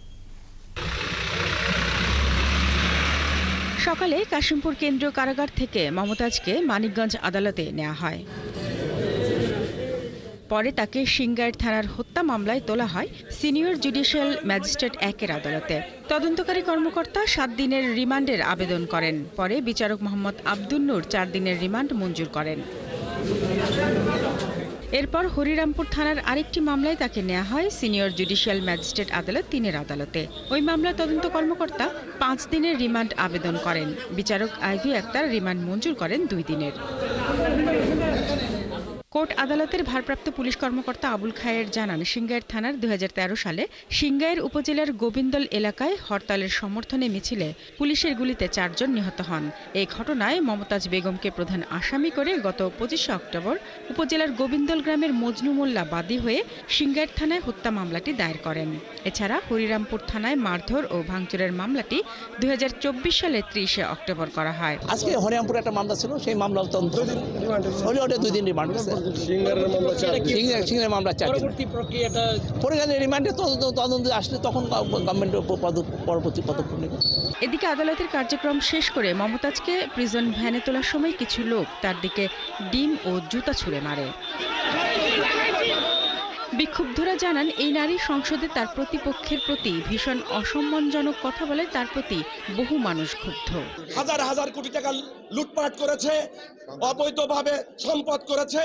সকালে কাশিমপুর কেন্দ্রীয় কারাগার থেকে মমতাজকে মানিকগঞ্জ আদালতে নেওয়া হয়। পরে তাকে সিংগাইর থানার হত্যা মামলায় তোলা হয় সিনিয়র জুডিশিয়াল ম্যাজিস্ট্রেট 1-এর আদালতে। তদন্তকারী কর্মকর্তা 7 দিনের রিমান্ডের আবেদন করেন। পরে বিচারক মোহাম্মদ আব্দুল নূর 4 দিনের রিমান্ড মঞ্জুর করেন। এরপর হরিরামপুর থানার আরেকটি মামলায় তাকে নেওয়া হয় সিনিয়র জুডিশিয়াল ম্যাজিস্ট্রেট আদালত 3-এর আদালতে। ওই মামলার তদন্ত কর্মকর্তা 5 দিনের রিমান্ড আবেদন করেন। বিচারক আইভি আক্তার রিমান্ড মঞ্জুর করেন 2 দিনের। কোর্ট আদালতের ভারপ্রাপ্ত পুলিশ কর্মকর্তা আবুল খায়ের জানান, সিংগাইর থানার 2013 সালে সিংগাইর উপজেলার গোবিন্দল এলাকায় হরতালের সমর্থনে মিছিলে পুলিশের গুলিতে 4 জন নিহত হন। এই ঘটনায় মমতাজ বেগমকে প্রধান আসামি করে গত 25 অক্টোবর উপজেলার গোবিন্দল গ্রামের মজনু মোল্লা বাদী হয়ে সিংগাইর থানায় হত্যা মামলাটি দায়ের করেন। এছাড়া হরিরামপুর থানায় মারধর ও ভাঙচুরের মামলাটি 2024 সালের 30 অক্টোবর করা হয়। আজকে হরিরামপুরে একটা মামলা ছিল, সেই মামলা 2 দিন রিমান্ড আছে। সিংহের মামলা 4 দিন। পরবর্তী রিমান্ডে তদন্ত আসলে তখন গভর্নমেন্ট পরবর্তী পদক্ষেপ নেবে। এদিকে আদালতের কার্যক্রম শেষ করে মমতাজকে প্রিজন ভ্যানে তোলার সময় কিছু লোক তার দিকে ডিম ও জুতা ছুঁড়ে মারে। বিক্ষুব্ধরা জানান এই নারী সংসদে তার প্রতিপক্ষের প্রতি ভীষণ অসম্মানজনক কথা বলে তার প্রতি বহু মানুষ ক্ষুব্ধ। হাজার হাজার কোটি টাকা লুটপাট করেছে, অবৈধভাবে সম্পদ করেছে,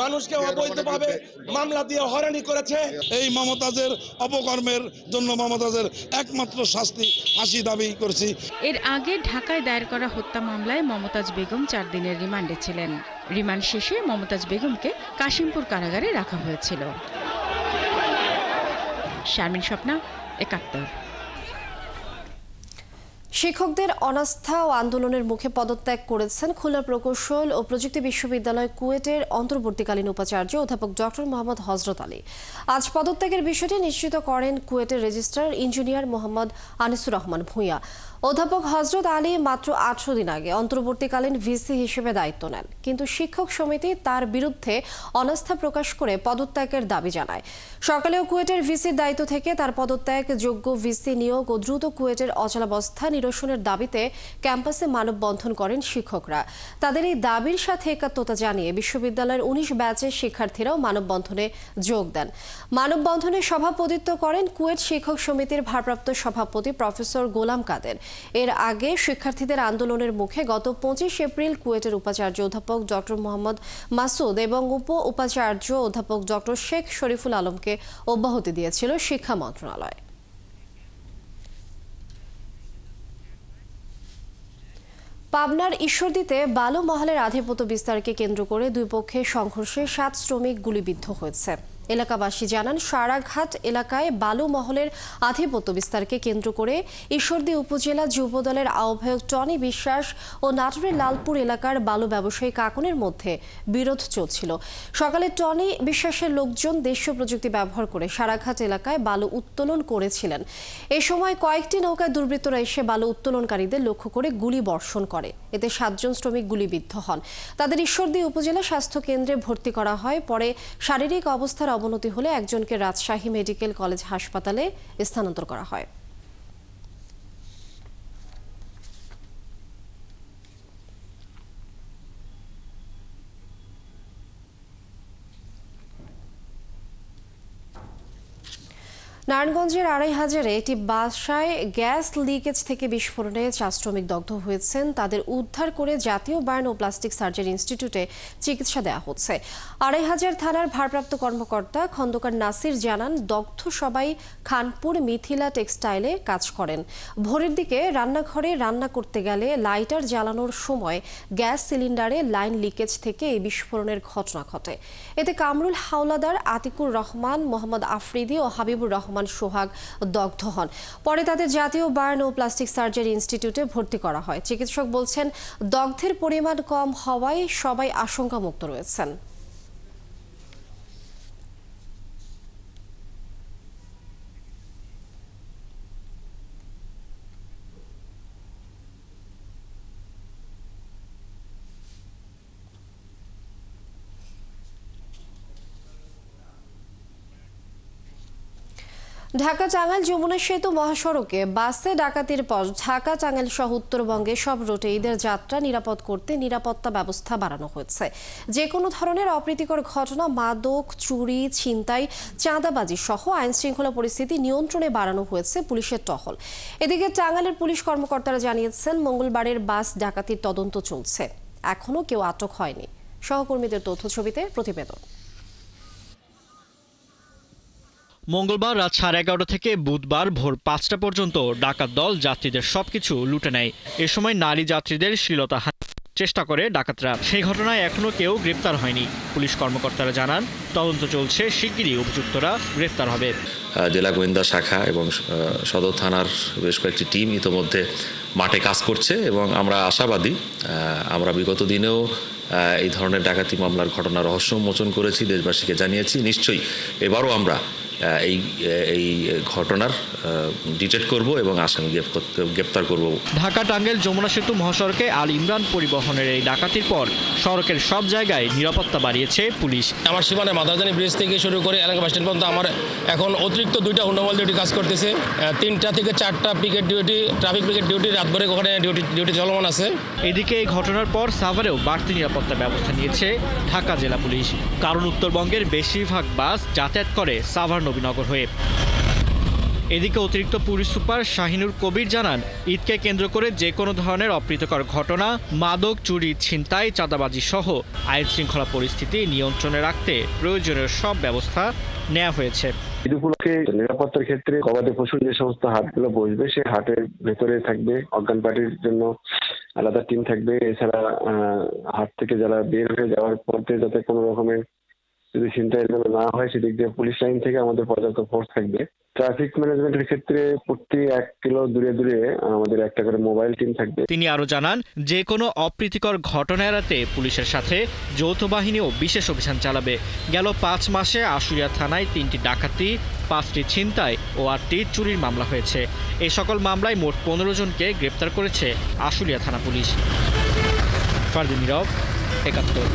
মানুষকে অবৈধভাবে মামলা দিয়ে হয়রানি করেছে। এই মমতাজের অপকর্মের জন্য মমতাজের একমাত্র শাস্তি ফাঁসি দাবি করছি। এর আগে ঢাকায় দায়ের করা হত্যা মামলায় মমতাজ বেগম 4 দিনের রিমান্ডে ছিলেন। রিমান্ড শেষে মমতাজ বেগমকে কাশিমপুর কারাগারে রাখা হয়েছিল। শারমিন স্বপ্না, ৭১। শিক্ষকদের অনাস্থা ও আন্দোলনের মুখে পদত্যাগ করেছেন খুলনা প্রকৌশল ও প্রযুক্তি বিশ্ববিদ্যালয় কুয়েটের অন্তর্বর্তীকালীন উপাচার্য অধ্যাপক ডক্টর মোহাম্মদ হযরত আলী। আজ পদত্যাগের বিষয়টি নিশ্চিত করেন কুয়েটের রেজিস্ট্রার ইঞ্জিনিয়ার মোহাম্মদ আনিসুর রহমান ভূঁইয়া। অধ্যাপক হযরত আলী মাত্র 18 দিন আগে অন্তর্বর্তীকালীন ভিসি হিসেবে দায়িত্ব নেন, কিন্তু শিক্ষক সমিতি তার বিরুদ্ধে অনাস্থা প্রকাশ করে পদত্যাগের দাবি জানায়। সকালেও কুয়েটের ভিসির দায়িত্ব থেকে তার পদত্যাগ, যোগ্য ভিসি নিয়োগ ও দ্রুত কুয়েটের অচলাবস্থা নিরসনের দাবিতে ক্যাম্পাসে মানববন্ধন করেন শিক্ষকরা। তাদের এই দাবির সাথে একাত্মতা জানিয়ে বিশ্ববিদ্যালয়ের 19 ব্যাচের শিক্ষার্থীরাও মানববন্ধনে যোগ দেন। মানববন্ধনে সভাপতিত্ব করেন কুয়েট শিক্ষক সমিতির ভারপ্রাপ্ত সভাপতি প্রফেসর গোলাম কাদের। এর আগে শিক্ষার্থীদের আন্দোলনের মুখে গত 25 এপ্রিল কুয়েটের উপাচার্য অধ্যাপক ডক্টর মোহাম্মদ মাসুদ এবং উপ উপাচার্য অধ্যাপক ডক্টর শেখ শরীফুল আলমকে অব্যাহতি দিয়েছিল শিক্ষা মন্ত্রণালয়। পাবনার ঈশ্বরদীতে বালু মহলের আধিপত্য বিস্তারকে কেন্দ্র করে দুই পক্ষের সংঘর্ষে 7 শ্রমিক গুলিবিদ্ধ হয়েছে। এলাকাবাসী জানান, সারাঘাট এলাকায় বালু মহলের আধিপত্য বিস্তারকে কেন্দ্র করে ঈশ্বরদী উপজেলা যুবদলের আহ্বায়ক টনি বিশ্বাস ও নাটোরের লালপুর এলাকার বালু ব্যবসায়ী কাকনের মধ্যে বিরোধ চলছিল। সকালে টনি বিশ্বাসের লোকজন দেশীয় প্রযুক্তি ব্যবহার করে সারাঘাট এলাকায় বালু উত্তোলন করেছিলেন। এ সময় কয়েকটি নৌকায় দুর্বৃত্তরা এসে বালু উত্তোলনকারীদের লক্ষ্য করে গুলি বর্ষণ করে। এতে 7 জন শ্রমিক গুলিবিদ্ধ হন। তাদের ঈশ্বরদী উপজেলা স্বাস্থ্য কেন্দ্রে ভর্তি করা হয়। পরে শারীরিক অবস্থার অবনতি হলে একজনকে রাজশাহী মেডিকেল কলেজ হাসপাতালে স্থানান্তর করা হয়। নারায়ণগঞ্জের ২৫০০-এ একটি বাসায় গ্যাস লিকেজ থেকে বিস্ফোরণে 4 শ্রমিক দগ্ধ হয়েছেন। তাদের উদ্ধার করে জাতীয় বার্ন ও প্লাস্টিক সার্জারি ইনস্টিটিউটে চিকিৎসা দেওয়া হচ্ছে। ২৫০০ থানার ভারপ্রাপ্ত কর্মকর্তা খন্দকার নাসির জানান, দগ্ধ সবাই খানপুর মিথিলা টেক্সটাইলে কাজ করেন। ভোরের দিকে রান্নাঘরে রান্না করতে গেলে লাইটার জ্বালানোর সময় গ্যাস সিলিন্ডারে লাইন লিকেজ থেকে এই বিস্ফোরণের ঘটনা ঘটে। এতে কামরুল হাওলাদার, আতিকুর রহমান, মোহাম্মদ আফ্রিদি ও হাবিবুর রহমান সোহাগ দগ্ধ হন। পরে তাদের জাতীয় বার্ন ও প্লাস্টিক সার্জারি ইনস্টিটিউটে ভর্তি করা হয়। চিকিৎসক বলছেন, দগ্ধের পরিমাণ কম হওয়ায় সবাই আশঙ্কামুক্ত রয়েছেন। ঢাকা টাঙ্গাইল যমুনা সেতু মহাসড়কে বাসে ডাকাতির পর ঢাকা টাঙ্গাইল সহ উত্তরবঙ্গে সব রুটে ঈদের যাত্রা নিরাপদ করতে নিরাপত্তা ব্যবস্থা বাড়ানো হয়েছে। যে কোনো ধরনের অপ্রীতিকর ঘটনা, মাদক, চুরি, ছিনতাই, চাঁদাবাজি সহ আইন শৃঙ্খলা পরিস্থিতি নিয়ন্ত্রণে বাড়ানো হয়েছে পুলিশের টহল। এদিকে টাঙ্গাইলের পুলিশ কর্মকর্তারা জানিয়েছেন, মঙ্গলবারের বাস ডাকাতির তদন্ত চলছে, এখনো কেউ আটক হয়নি। সহকর্মীদের তথ্য ছবিতে প্রতিবেদন। মঙ্গলবার রাত 11:30 থেকে বুধবার ভোর 5টা পর্যন্ত ডাকাত দল যাত্রীদের সবকিছু লুটে নেয়। এ সময় নারী যাত্রীদের শ্লীলতা চেষ্টা করে ডাকাতরা। সেই ঘটনায় এখনো কেউ গ্রেপ্তার হয়নি। পুলিশ কর্মকর্তারা জানান, তদন্ত চলছে, শিগগিরই অভিযুক্তরা গ্রেপ্তার হবে। জেলা গোয়েন্দা শাখা এবং সদর থানার বেশ কয়েকটি টিম ইতোমধ্যে মাঠে কাজ করছে এবং আমরা আশাবাদী। আমরা বিগত দিনেও এই ধরনের ডাকাতি মামলার ঘটনা রহস্য উন্মোচন করেছি, দেশবাসীকে জানিয়েছি। নিশ্চয়ই এবারও আমরা এই ঘটনার ডিটেক্ট করব এবং আসামি গ্রেপ্তার করব। ঢাকা টাঙ্গাইল যমুনা সেতু মহাসড়কে আল ইমরান পরিবহনের এই ডাকাতির পর সড়কের সব জায়গায় নিরাপত্তা বাড়িয়েছে পুলিশ। আমার সীমানায় মাদারজানি ব্রিজ থেকে শুরু করে এলাকা বাস স্ট্যান্ড পর্যন্ত আমার এখন অতিরিক্ত 2টা হুন্ডামল ডিউটি কাজ করতেছে। 3টা থেকে 4টা picket duty, traffic picket duty রাতভরে ওখানে ডিউটি চলমান আছে। এদিকে এই ঘটনার পর সাভারেও বাড়তি নিরাপত্তা ব্যবস্থা নিয়েছে ঢাকা জেলা পুলিশ, কারণ উত্তরবঙ্গের বেশিরভাগ বাস যাতায়াত করে সাভার নবীনগর হয়ে। এদিকে অতিরিক্ত পুলিশ সুপার শাহিনুর কবির জানান, ঈদকে কেন্দ্র করে যে কোনো ধরনের অপ্রীতিকর ঘটনা, মাদক, চুরি, ছিনতাই, চাঁদাবাজি সহ আইন শৃঙ্খলা পরিস্থিতি নিয়ন্ত্রণে রাখতে প্রয়োজনীয় সব ব্যবস্থা নেওয়া হয়েছে। ঈদ উপলক্ষে নিরাপত্তার ক্ষেত্রে গবাদি পশুর যে সমস্ত হাটগুলো বসবে সেই হাটের ভেতরে থাকবে অজ্ঞান পার্টির জন্য আলাদা টিম থাকবে। এছাড়া হাট থেকে যারা বের হয়ে যাওয়ার পথে যাতে কোনো রকমের যদি ছিনতাই না হয় সেদিক দিয়ে পুলিশ লাইন থেকে আমাদের পর্যাপ্ত ফোর্স থাকবে। ট্রাফিক ম্যানেজমেন্টের ক্ষেত্রে প্রতি 1 কিলো দূরে দূরে আমাদের একটা করে মোবাইল টিম থাকবে। তিনি আরো জানান, যে কোনো অপ্রীতিকর ঘটনা এড়াতে পুলিশের সাথে যৌথ বাহিনীও বিশেষ অভিযান চালাবে। গেল 5 মাসে আশুলিয়া থানায় 3টি ডাকাতি, 5টি ছিনতাই ও 8টি চুরির মামলা হয়েছে। এই সকল মামলায় মোট 15 জনকে গ্রেপ্তার করেছে আশুলিয়া থানা পুলিশ। ফারদিন নীরব, 71।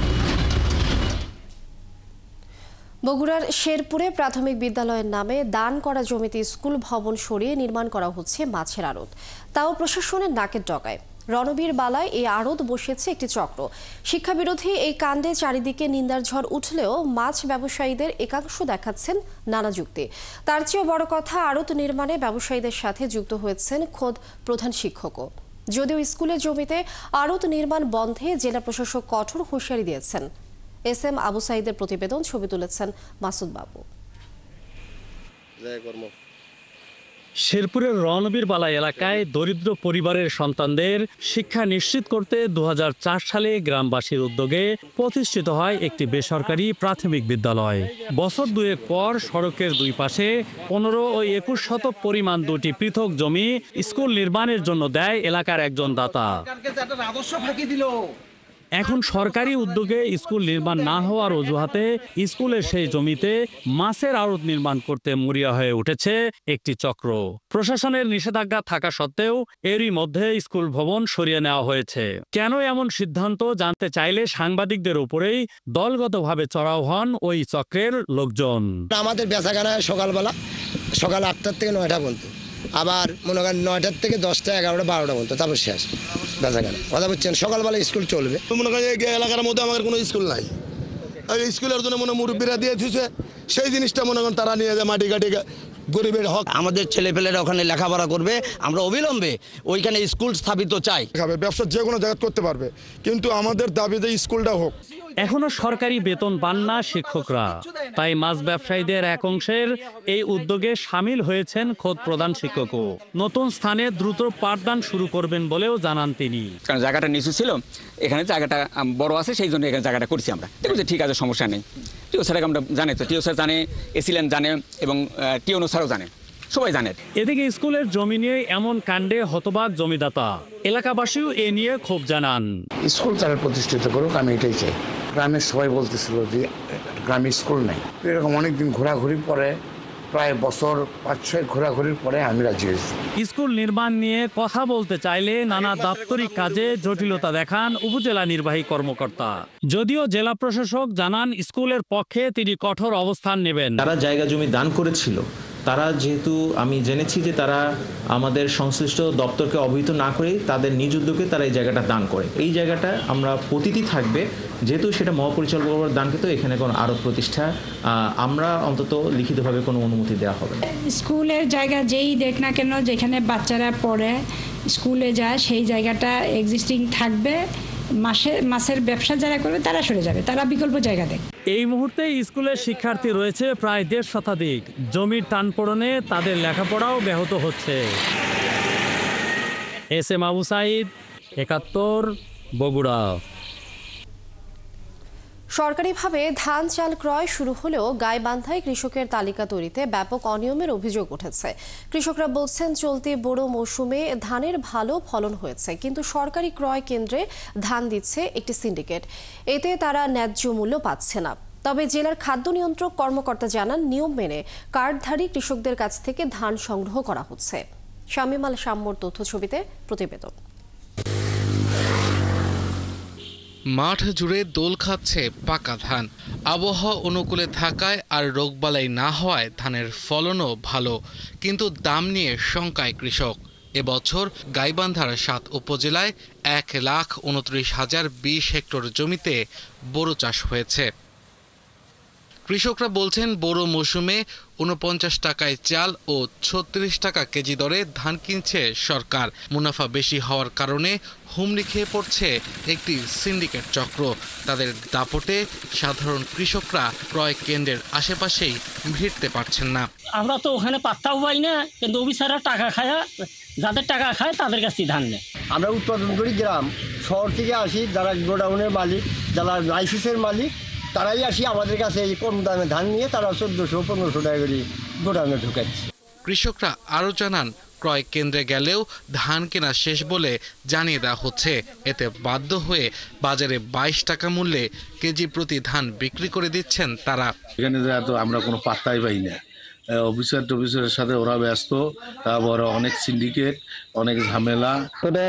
বগুড়ার শেরপুরে প্রাথমিক বিদ্যালয়ের নামে দান করা জমিতে স্কুল ভবন সরিয়ে নির্মাণ করা হচ্ছে মাছের আড়ত, তাও প্রশাসনের নাকের ডগায়। রণবীর বালায় এই আড়ত বসেছে একটি চক্র। শিক্ষাবিরোধী এই কাণ্ডে চারিদিকে নিন্দার ঝড় উঠলেও মাছ ব্যবসায়ীদের একাংশ দেখাচ্ছেন নানা যুক্তি। তার চেয়েও বড় কথা, আড়ত নির্মাণে ব্যবসায়ীদের সাথে যুক্ত হয়েছেন খোদ প্রধান শিক্ষকও। যদিও স্কুলের জমিতে আড়ত নির্মাণ বন্ধে জেলা প্রশাসক কঠোর হুঁশিয়ারি দিয়েছেন। এসএম আবু সাইদের প্রতিবেদন, ছবি তুলেছেন মাসুদ বাবু। শেরপুরের রণবীর বালা এলাকায় দরিদ্র পরিবারের সন্তানদের শিক্ষা নিশ্চিত করতে 2004 সালে গ্রামবাসীর উদ্যোগে প্রতিষ্ঠিত হয় একটি বেসরকারি প্রাথমিক বিদ্যালয়। বছর 2 পর সড়কের 2 পাশে 15 ও 21 শতক পরিমাণ 2টি পৃথক জমি স্কুল নির্মাণের জন্য দেয় এলাকার একজন দাতা। এখন সরকারি উদ্যোগে স্কুল নির্মাণ না হওয়ার অজুহাতে স্কুলের সেই জমিতে মাছের আড়ত নির্মাণ করতে মরিয়া হয়ে উঠেছে একটি চক্র। প্রশাসনের নিষেধাজ্ঞা থাকা সত্ত্বেও এরই মধ্যে স্কুল ভবন সরিয়ে নেওয়া হয়েছে। কেন এমন সিদ্ধান্ত জানতে চাইলে সাংবাদিকদের উপরেই দলগতভাবে চড়াও হন ওই চক্রের লোকজন। আমাদের বেচাকেনা সকাল 8টার থেকে 9টা পর্যন্ত, আবার মনে করেন 9টার থেকে 10টা, 11টা, 12টা পর্যন্ত, তারপর শেষ বেচাকেনা। কথা বলছেন, সকালবেলা স্কুল চলবে। মনে করেন এই এলাকার মধ্যে আমাদের কোনো স্কুল নাই, স্কুলের জন্য মনে মুরব্বীরা দিয়ে দিচ্ছে, সেই জিনিসটা মনে করেন তারা নিয়ে যায় মাটি কাটি গরিবের হক। আমাদের ছেলেপেলেরা ওখানে লেখাপড়া করবে, আমরা অবিলম্বে ওইখানে স্কুল স্থাপিত চাই। ব্যবসা যে কোনো জায়গায় করতে পারবে, কিন্তু আমাদের দাবি যে স্কুলটা হোক। এখনো সরকারি বেতন পান না শিক্ষকরা, তাই মাছ ব্যবসায়ীদের এক অংশের এই উদ্যোগে সামিল হয়েছেন খোদ প্রধান শিক্ষকও। নতুন স্থানে দ্রুত পাঠদান শুরু করবেন বলেও জানান তিনি। কারণ জায়গাটা নিচু ছিল, এখানে জায়গাটা বড় আছে, সেই জন্য এখানে জায়গাটা করছি আমরা। দেখুন যে ঠিক আছে, সমস্যা নেই। টিও স্যারকে আমরা জানি, তো টিও স্যার জানে, এসিলেন জানে এবং টিওনো স্যারও জানে, সবাই জানে। এদিকে স্কুলের জমি নিয়ে এমন কাণ্ডে হতবাক জমিদাতা। এলাকাবাসীও এ নিয়ে ক্ষোভ জানান। স্কুল তারা প্রতিষ্ঠিত করুক, আমি এটাই চাই। গ্রামের সবাই বলতেছিল যে গ্রামে স্কুল নেই। এরকম অনেকদিন ঘোরাঘুরি পরে, প্রায় বছর 5-6 ঘোরাঘুরির পরে আমি রাজি হয়েছি। স্কুল নির্মাণ নিয়ে কথা বলতে চাইলে নানা দাপ্তরিক কাজে জটিলতা দেখান উপজেলা নির্বাহী কর্মকর্তা। যদিও জেলা প্রশাসক জানান স্কুলের পক্ষে তিনি কঠোর অবস্থান নেবেন। তারা জায়গা জমি দান করেছিল, তারা যেহেতু আমি জেনেছি যে তারা আমাদের সংশ্লিষ্ট দপ্তরকে অবহিত না করেই তাদের নিজ উদ্যোগে তারা এই জায়গাটা দান করে। এই জায়গাটা আমরা প্রতিটি থাকবে, যেহেতু সেটা মহাপরিচালক দানকৃত, এখানে কোনো আরো প্রতিষ্ঠা আমরা অন্তত লিখিতভাবে কোনো অনুমতি দেওয়া হবে না। স্কুলের জায়গা যেই দেখ না কেন, যেখানে বাচ্চারা পড়ে স্কুলে যায়, সেই জায়গাটা এক্সিস্টিং থাকবে। মাছের ব্যবসা যারা করবে তারা সরে যাবে, তারা বিকল্প জায়গা দেখ। এই মুহূর্তে স্কুলের শিক্ষার্থী রয়েছে প্রায় 1.5 শতাধিক। জমির টানপোড়েনে তাদের লেখাপড়াও ব্যাহত হচ্ছে। এসএম আবু সাইদ, 71, বগুড়া। সরকারিভাবে ধান চাল ক্রয় শুরু হলেও গাইবান্ধায় কৃষকের তালিকা তৈরিতে ব্যাপক অনিয়মের অভিযোগ উঠেছে। কৃষকরা বলছেন, চলতি বোরো মৌসুমে ধানের ভালো ফলন হয়েছে, কিন্তু সরকারি ক্রয় কেন্দ্রে ধান দিচ্ছে একটি সিন্ডিকেট। এতে তারা ন্যায্য মূল্য পাচ্ছে না। তবে জেলার খাদ্য নিয়ন্ত্রক কর্মকর্তা জানান নিয়ম মেনে কার্ডধারী কৃষকদের কাছ থেকে ধান সংগ্রহ করা হচ্ছে। শামীম আল শাম্মর তথ্য ছবিতে প্রতিবেদন। মাঠ জুড়ে দোল খাচ্ছে পাকা ধান। আবহাওয়া অনুকূলে থাকায় আর রোগবালাই না হওয়ায় ধানের ফলনও ভালো, কিন্তু দাম নিয়ে শঙ্কায় কৃষক। এবছর গাইবান্ধার ৭ উপজেলায় ১,২৯,০২০ হেক্টর জমিতে বোরো চাষ হয়েছে। কৃষকরা বলছেন বোরো মৌসুমে ৪৯ টাকায় চাল ও ৩৬ টাকা কেজি দরে ধান কিনছে সরকার। মুনাফা বেশি হওয়ার কারণে হুমড়ি খেয়ে পড়ছে একটি সিন্ডিকেট চক্র। তাদের দাপটে সাধারণ কৃষকরা ক্রয় কেন্দ্রের আশেপাশেই ভিড়তে পারছেন না। আমরা তো ওখানে পাত্তাও পাই না, কিন্তু অফিসাররা টাকা খায়, যাদের টাকা খায় তাদের কাছেই ধান নেয়। আমরা উৎপাদন করি গ্রাম, শহর থেকে আসি, যারা গোডাউনের মালিক, যারা লাইসেন্সের মালিক, তারাই আসি আমাদের কাছে এই কম দামে ধান নিয়ে তারা ১৪০০-১৫০০ টাকা করে গোডাউনে ঢুকাচ্ছে। কৃষকরা আরও জানান ক্রয় কেন্দ্রে গেলেও ধান কেনা শেষ বলে জানিয়ে দেওয়া হচ্ছে। এতে বাধ্য হয়ে বাজারে ২২ টাকা মূল্যে কেজি প্রতি ধান বিক্রি করে দিচ্ছেন তারা। এখানে তো আমরা কোনো পাত্তাই পাই না, অফিসারের সাথে ওরা ব্যস্ত, তারপর অনেক সিন্ডিকেট, অনেক ঝামেলা।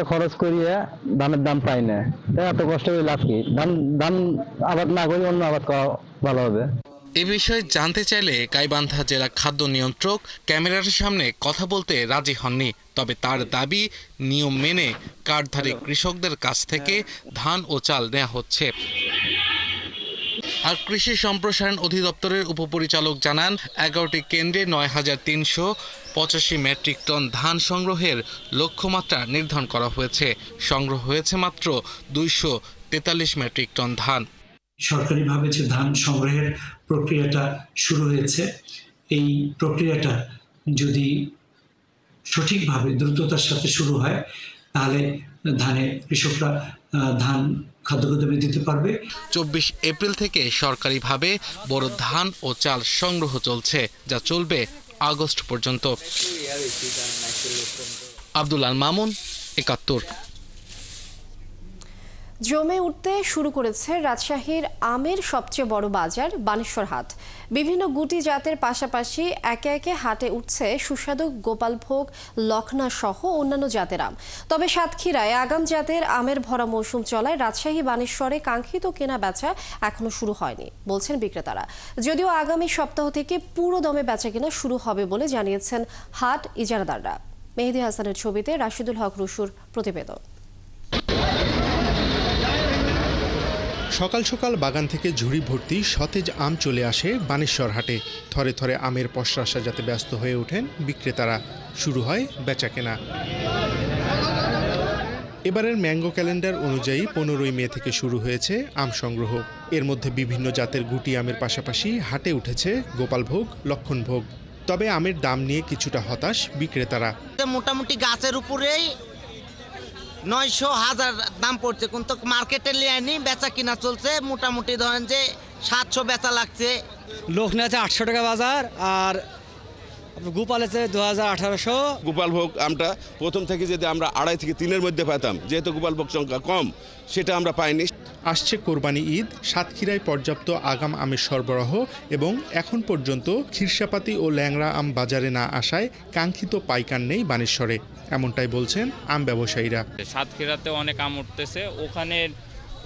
খরচ করিয়ে ধানের দাম পাই না, এত কষ্ট করে লাভ কি? ধান আবাদ না করে অন্য আবাদ করা ভালো হবে। এ বিষয়ে জানতে চাইলে গাইবান্ধা জেলা খাদ্য নিয়ন্ত্রক ক্যামেরার সামনে কথা বলতে রাজি হননি। তবে তার দাবি নিয়ম মেনে কার্ডধারী কৃষকদের কাছ থেকে ধান ও চাল নেওয়া হচ্ছে। আর কৃষি সম্প্রসারণ অধিদপ্তরের উপপরিচালক জানান ১১টি কেন্দ্রে ৯,৩৮৫ মেট্রিক টন ধান সংগ্রহের লক্ষ্যমাত্রা নির্ধারণ করা হয়েছে। সংগ্রহ হয়েছে মাত্র ২৪৩ মেট্রিক টন ধান। সরকারিভাবে যে ধান সংগ্রহের প্রক্রিয়াটা শুরু হয়েছে, এই প্রক্রিয়াটা যদি সঠিকভাবে দ্রুততার সাথে শুরু হয় তাহলে কৃষকরা ধান খাদ্যগুদামে দিতে পারবে। ২৪ এপ্রিল থেকে সরকারিভাবে বড় ধান ও চাল সংগ্রহ চলছে, যা চলবে আগস্ট পর্যন্ত। আব্দুল আল মামুন, ৭১। জমে উঠতে শুরু করেছে রাজশাহীর আমের সবচেয়ে বড় বাজার বানেশ্বর হাট। বিভিন্ন গুটি জাতের পাশাপাশি একে একে হাটে উঠছে সুস্বাদু গোপালভোগ, লখনা সহ অন্যান্য জাতের আম। তবে সাতক্ষীরায় আগাম জাতের আমের ভরা মৌসুম চলায় রাজশাহী বানেশ্বরে কাঙ্ক্ষিত কেনা বেচা এখনো শুরু হয়নি বলছেন বিক্রেতারা। যদিও আগামী সপ্তাহ থেকে পুরো দমে বেচা কেনা শুরু হবে বলে জানিয়েছেন হাট ইজারাদাররা। মেহেদি হাসানের ছবিতে রাশিদুল হক রুশুর প্রতিবেদন। সকাল সকাল বাগান থেকে ঝুড়ি ভর্তি সতেজ আম চলে আসে বানেশ্বর হাটে। থরে থরে আমের পসরা সাজাতে ব্যস্ত হয়ে ওঠেন বিক্রেতারা। শুরু হয় বেচাকেনা। এবারের ম্যাঙ্গো ক্যালেন্ডার অনুযায়ী ১৫ই মে থেকে শুরু হয়েছে আম সংগ্রহ। এর মধ্যে বিভিন্ন জাতের গুটি আমের পাশাপাশি হাটে উঠেছে গোপালভোগ, লক্ষণভোগ। তবে আমের দাম নিয়ে কিছুটা হতাশ বিক্রেতারা। মোটামুটি গাছের উপরেই ৯০০-১০০০ দাম পড়ছে, কিন্তু মার্কেটে লিয়ানি বেচা কিনা চলছে। মোটামুটি ধরেন যে ৭০০ বেচা লাগছে। লখনা আছে ৮০০ টাকা বাজার, আর গোপাল আছে ২০০০-১৮০০। গোপালভোগ আমটা প্রথম থেকে যদি আমরা ২.৫ থেকে ৩-এর মধ্যে পেতাম, যেহেতু গোপালভোগ সংখ্যা কম, সেটা আমরা পাইনি। আসছে কোরবানি ঈদ, সাতক্ষীরায় পর্যাপ্ত আগাম আমের সরবরাহ এবং এখন পর্যন্ত খিরসাপাতি ও ল্যাংড়া আম বাজারে না আসায় কাঙ্ক্ষিত পাইকার নেই বানেশ্বরে, এমনটাই বলছেন আম ব্যবসায়ীরা। সাতক্ষীরাতে অনেক আম উঠতেছে,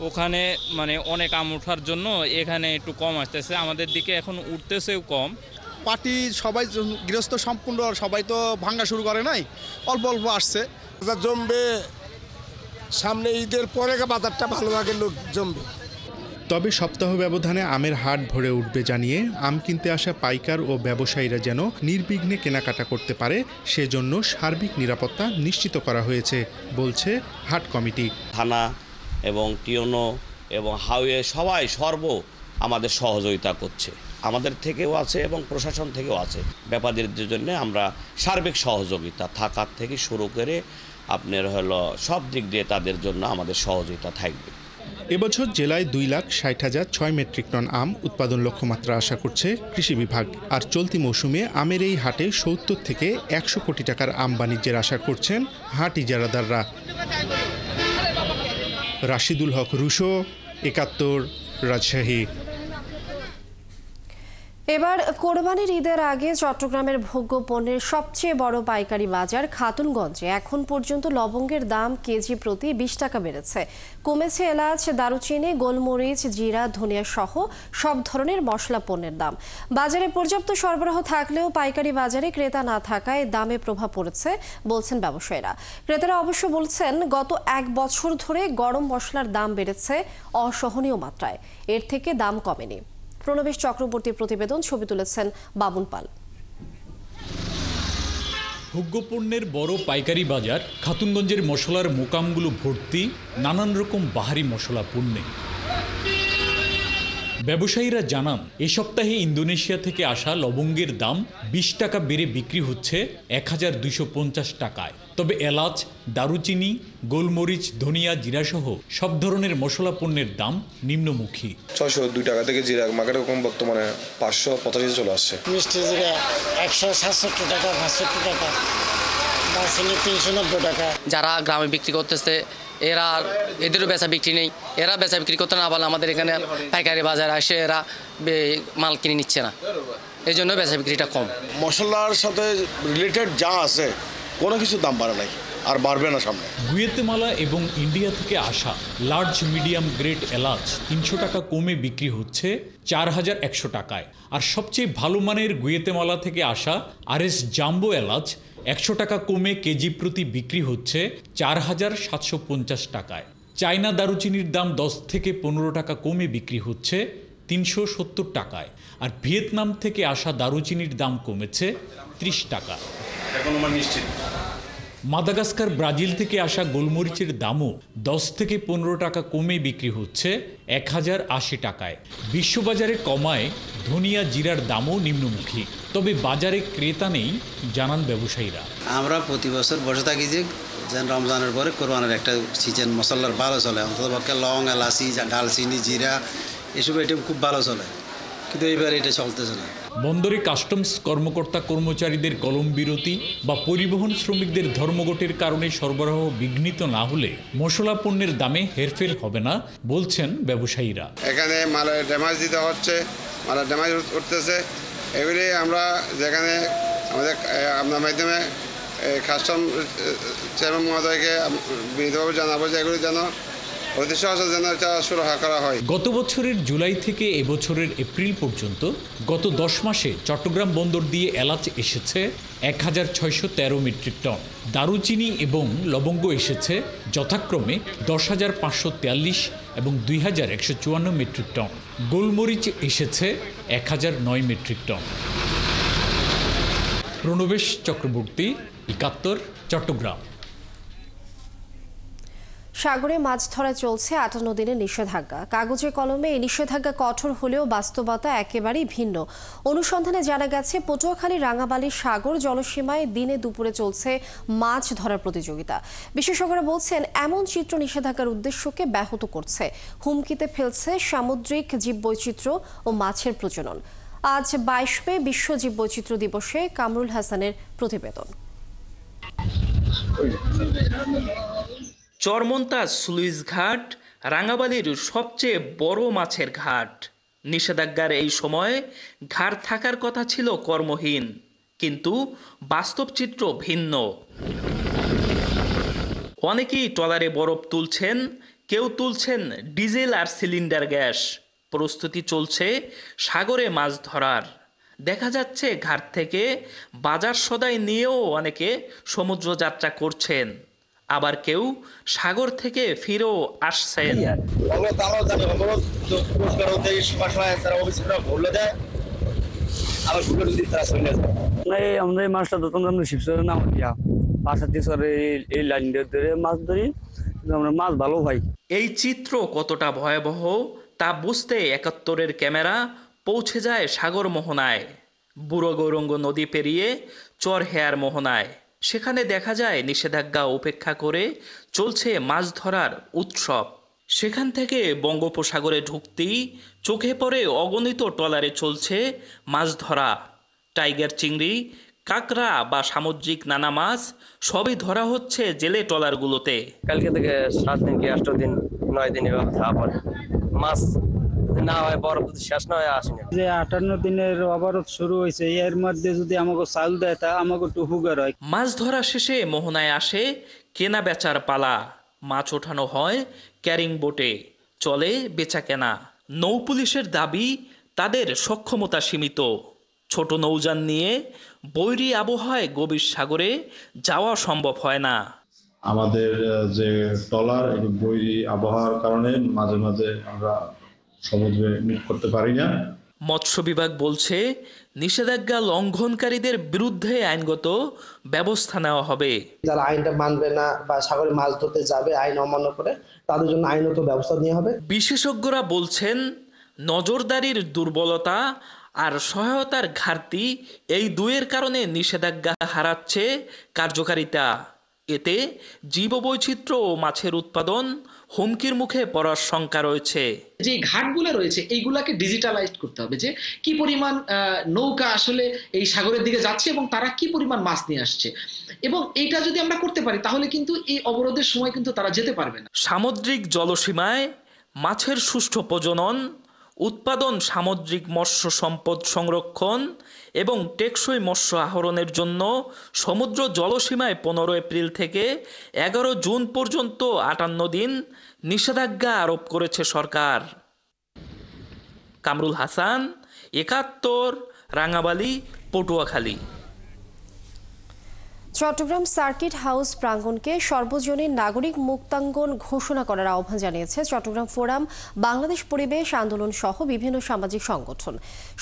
ওখানে মানে অনেক আম ওঠার জন্য এখানে একটু কম আসতেছে, আমাদের দিকে এখন উঠতেছেও কম। পার্টি সবাই গৃহস্থ সম্পূর্ণ, সবাই তো ভাঙা শুরু করে নাই, অল্প অল্প আসছে। জমবে সামনে ঈদের পরে বাজারটা ভালো লাগে, লোক জমবে। তবে সপ্তাহ ব্যবধানে আমের হাট ভরে উঠবে জানিয়ে আম কিনতে আসা পাইকার ও ব্যবসায়ীরা যেন নির্বিঘ্নে কেনাকাটা করতে পারে সেজন্য সার্বিক নিরাপত্তা নিশ্চিত করা হয়েছে বলছে হাট কমিটি। থানা এবং টিওনো এবং হাইওয়ে সবাই আমাদের সহযোগিতা করছে, আমাদের থেকেও আছে এবং প্রশাসন থেকেও আছে। ব্যাপারীদের জন্য আমরা সার্বিক সহযোগিতা থাকার থেকে শুরু করে আপনার সব দিক দিয়ে তাদের জন্য আমাদের সহযোগিতা থাকবে। এবছর জেলায় ২,৬০,০৬ মেট্রিক টন আম উৎপাদন লক্ষ্যমাত্রা আশা করছে কৃষি বিভাগ। আর চলতি মৌসুমে আমের এই হাটে ৭০ থেকে ১০০ কোটি টাকার আম বাণিজ্যের আশা করছেন হাট ইজারাদাররা। রাশিদুল হক রুশো, ৭১, রাজশাহী। এবার কোরবানির ঈদের আগে চট্টগ্রামের ভোগ্য পণ্যের সবচেয়ে বড় পাইকারি বাজার খাতুনগঞ্জে এখন পর্যন্ত লবঙ্গের দাম কেজি প্রতি 20 টাকা বেড়েছে। কমেছে এলাচ, দারুচিনি, গোলমরিচ, জিরা, ধনিয়া সহ সব ধরনের মশলা পণ্যের দাম। বাজারে পর্যাপ্ত সরবরাহ থাকলেও পাইকারি বাজারে ক্রেতা না থাকায় দামে প্রভাব পড়েছে বলছেন ব্যবসায়ীরা। ক্রেতারা অবশ্য বলছেন গত 1 বছর ধরে গরম মশলার দাম বেড়েছে অসহনীয় মাত্রায়, এর থেকে দাম কমেনি। প্রণবেশ চক্রবর্তীর প্রতিবেদন, ছবি তুলেছেন বাবুন পাল। ভোগ্যপণ্যের বড় পাইকারি বাজার খাতুনগঞ্জের মশলার মোকামগুলো ভর্তি নানান রকম বাহারি মশলা পণ্যে। ব্যবসায়ীরা জানান এ সপ্তাহে ইন্দোনেশিয়া থেকে আসা লবঙ্গের দাম 20 টাকা বেড়ে বিক্রি হচ্ছে 1250 টাকায়। তবে এলাচ, দারুচিনি, গোলমরিচ, ধনিয়া, জিরা সহ সব ধরনের মশলা পণ্যের দাম নিম্নমুখী। 602 টাকা থেকে জিরা মার্কেটে কম বর্তমানে 585 চলে আসছে। মিষ্টি জিরা 167 টাকা, 65 টাকা, দারচিনি 390 টাকা। যারা গ্রামে বিক্রি করতেছে এদেরও বেচা বিক্রি নেই, এরা বেচা বিক্রি করতে না পারলে আমাদের এখানে পাইকারি বাজারে আসে এরা মাল কিনে নিচ্ছে না, এই জন্য বেচা বিক্রিটা কম। মশলার সাথে রিলেটেড যা আছে কোনো কিছু দাম বাড়ে নাই আর বাড়বে না সামনে। গুয়েতেমালা এবং ইন্ডিয়া থেকে আসা লার্জ মিডিয়াম গ্রেড এলাচ 300 টাকা কমে বিক্রি হচ্ছে 4100 টাকায়। আর সবচেয়ে ভালো মানের গুয়েতেমালা থেকে আসা আরএস জাম্বো এলাচ 100 টাকা কমে কেজি প্রতি বিক্রি হচ্ছে 4750 টাকায়। চায়না দারুচিনির দাম 10 থেকে 15 টাকা কমে বিক্রি হচ্ছে 370 টাকায়। আর ভিয়েতনাম থেকে আসা দারুচিনির দাম কমেছে 30 টাকা। মাদাগাস্কার, ব্রাজিল থেকে আসা গোলমরিচের দামও 10 থেকে 15 টাকা কমে বিক্রি হচ্ছে 1080 টাকায়। বিশ্ববাজারে কমায় ধনিয়া, জিরার দামও নিম্নমুখী। তবে বাজারে ক্রেতা নেই জানান ব্যবসায়ীরা। আমরা প্রতি বছর বসে থাকি যে রমজানের পরে কোরবানের একটা সিজন মশলার ভালো চলে, অন্ততপক্ষে লং, এলাচি, ডালচিনি, জিরা এসব আইটেম খুব ভালো চলে, কিন্তু এইবার এটা চলতেছে না। বন্দরে কাস্টমস কর্মকর্তা কর্মচারীদের কলম বিরতি বা পরিবহন শ্রমিকদের ধর্মঘটের কারণে সরবরাহ বিঘ্নিত না হলে মশলা পণ্যের দামে হেরফের হবে না বলছেন ব্যবসায়ীরা। এখানে মালের ড্যামেজ দিতে হচ্ছে, মালের ড্যামেজ উঠতেছে, এগুলি আমরা যেখানে আমাদের আপনার মাধ্যমে কাস্টম চেয়ারম্যান মহোদয়কে বিনীতভাবে জানাবো যে এগুলি যেন গত বছরের জুলাই থেকে এবছরের এপ্রিল পর্যন্ত গত 10 মাসে চট্টগ্রাম বন্দর দিয়ে এলাচ এসেছে 1613 মেট্রিক টন, দারুচিনি এবং লবঙ্গ এসেছে যথাক্রমে 10,543 এবং 2154 মেট্রিক টন, গোলমরিচ এসেছে 1009 মেট্রিক টন। প্রণবেশ চক্রবর্তী, 71, চট্টগ্রাম। সাগরে মাছ ধরা চলছে 58 দিনের নিষেধাজ্ঞা। কাগজে কলমে এই নিষেধাজ্ঞা কঠোর হলেও বাস্তবতা একেবারেই ভিন্ন। অনুসন্ধানে জানা গেছে পটুয়াখালী রাঙাবালির সাগর জলসীমায় দিনে দুপুরে চলছে মাছ ধরার প্রতিযোগিতা। বিশেষজ্ঞরা বলছেন এমন চিত্র নিষেধাজ্ঞার উদ্দেশ্যকে ব্যাহত করছে, হুমকিতে ফেলছে সামুদ্রিক জীববৈচিত্র্য ও মাছের প্রজনন। আজ 22 মে বিশ্ব জীববৈচিত্র্য দিবসে কামরুল হাসানের প্রতিবেদন। চরমন্তাজ স্লুইস ঘাট রাঙাবালির সবচেয়ে বড় মাছের ঘাট। নিষেধাজ্ঞার এই সময় ঘাট থাকার কথা ছিল কর্মহীন, কিন্তু বাস্তব চিত্র ভিন্ন। অনেকেই ট্রলারে বরফ তুলছেন, কেউ তুলছেন ডিজেল আর সিলিন্ডার গ্যাস। প্রস্তুতি চলছে সাগরে মাছ ধরার। দেখা যাচ্ছে ঘাট থেকে বাজার সদাই নিয়েও অনেকে সমুদ্র যাত্রা করছেন, আবার কেউ সাগর থেকে ফিরেও আসছেন। আমাদের মাছটা ধরতাম আমরা শিবসরে নাম দিয়া পাশার দিয়ে এই লাইন ধরে মাছ ধরি, আমরা মাছ ভালো পাই। এই চিত্র কতটা ভয়াবহ তা বুঝতে 71-এর ক্যামেরা পৌঁছে যায় সাগর মোহনায়, বুড়ো গৌরঙ্গ নদী পেরিয়ে চর হেয়ার মোহনায়। সেখানে দেখা যায় নিষেধাজ্ঞা উপেক্ষা করে চলছে মাছ ধরার উৎসব। সেখান থেকে বঙ্গোপসাগরে ঢুকতেই চোখে পড়ে অগণিত ট্রলারে চলছে মাছ ধরা। টাইগার চিংড়ি, কাঁকড়া বা সামুদ্রিক নানা মাছ সবই ধরা হচ্ছে জেলে ট্রলারগুলোতে। কালকে থেকে 7 দিন কি 8 দিন 9 দিন এভাবে ধরা পড়ে। মাছ না হয় বরফ যদি শেষ না হয় আসেনি। যে 58 দিনের অবরোধ শুরু হয়েছে এর মধ্যে যদি আমাকে চাউল দেয় তা আমাকে একটু উপকার হয়। মাছ ধরা শেষে মোহনায় আসে কেনা বেচার পালা। মাছ ওঠানো হয় ক্যারিং বোটে, চলে বেচা কেনা। নৌপুলিশের দাবি তাদের সক্ষমতা সীমিত। ছোট নৌযান নিয়ে বৈরী আবহাওয়ায় গভীর সাগরে যাওয়া সম্ভব হয় না। আমাদের যে ট্রলার বৈরী আবহাওয়ার কারণে মাঝে মাঝে আমরা সমুদ্রে মুখ করতে পারি না। মৎস্য বিভাগ বলছে নিষেধাজ্ঞা লঙ্ঘনকারীদের বিরুদ্ধে আইনগত ব্যবস্থা নেওয়া হবে। যারা আইনটা মানবে না বা সাগরে মাছ ধরতে যাবে আইন অমান্য করে তাদের জন্য আইনগত ব্যবস্থা নেওয়া হবে। বিশেষজ্ঞরা বলছেন নজরদারির দুর্বলতা আর সহায়তার ঘাটতি এই দুয়ের কারণে নিষেধাজ্ঞা হারাচ্ছে কার্যকারিতা। এতে জীববৈচিত্র্য ও মাছের উৎপাদন হুমকির মুখে পড়ার শঙ্কা রয়েছে। যে ঘাটগুলো রয়েছে এইগুলাকে ডিজিটালাইজড করতে হবে, যে কি পরিমাণ নৌকা আসলে এই সাগরের দিকে যাচ্ছে এবং তারা কি পরিমাণ মাছ নিয়ে আসছে, এবং এইটা যদি আমরা করতে পারি তাহলে কিন্তু এই অবরোধের সময় কিন্তু তারা যেতে পারবে না। সামুদ্রিক জলসীমায় মাছের সুষ্ঠু প্রজনন, উৎপাদন, সামুদ্রিক মৎস্য সম্পদ সংরক্ষণ এবং টেকসই মৎস্য আহরণের জন্য সমুদ্র জলসীমায় 15 এপ্রিল থেকে 11 জুন পর্যন্ত 58 দিন নিষেধাজ্ঞা আরোপ করেছে সরকার। কামরুল হাসান, 71, রাঙাবালি, পটুয়াখালী। চট্টগ্রাম সার্কিট হাউস প্রাঙ্গণকে সর্বজনীন নাগরিক মুক্তাঙ্গন ঘোষণা করার আহ্বান জানিয়েছে চট্টগ্রাম ফোরাম, বাংলাদেশ পরিবেশ আন্দোলন সহ বিভিন্ন সামাজিক সংগঠন।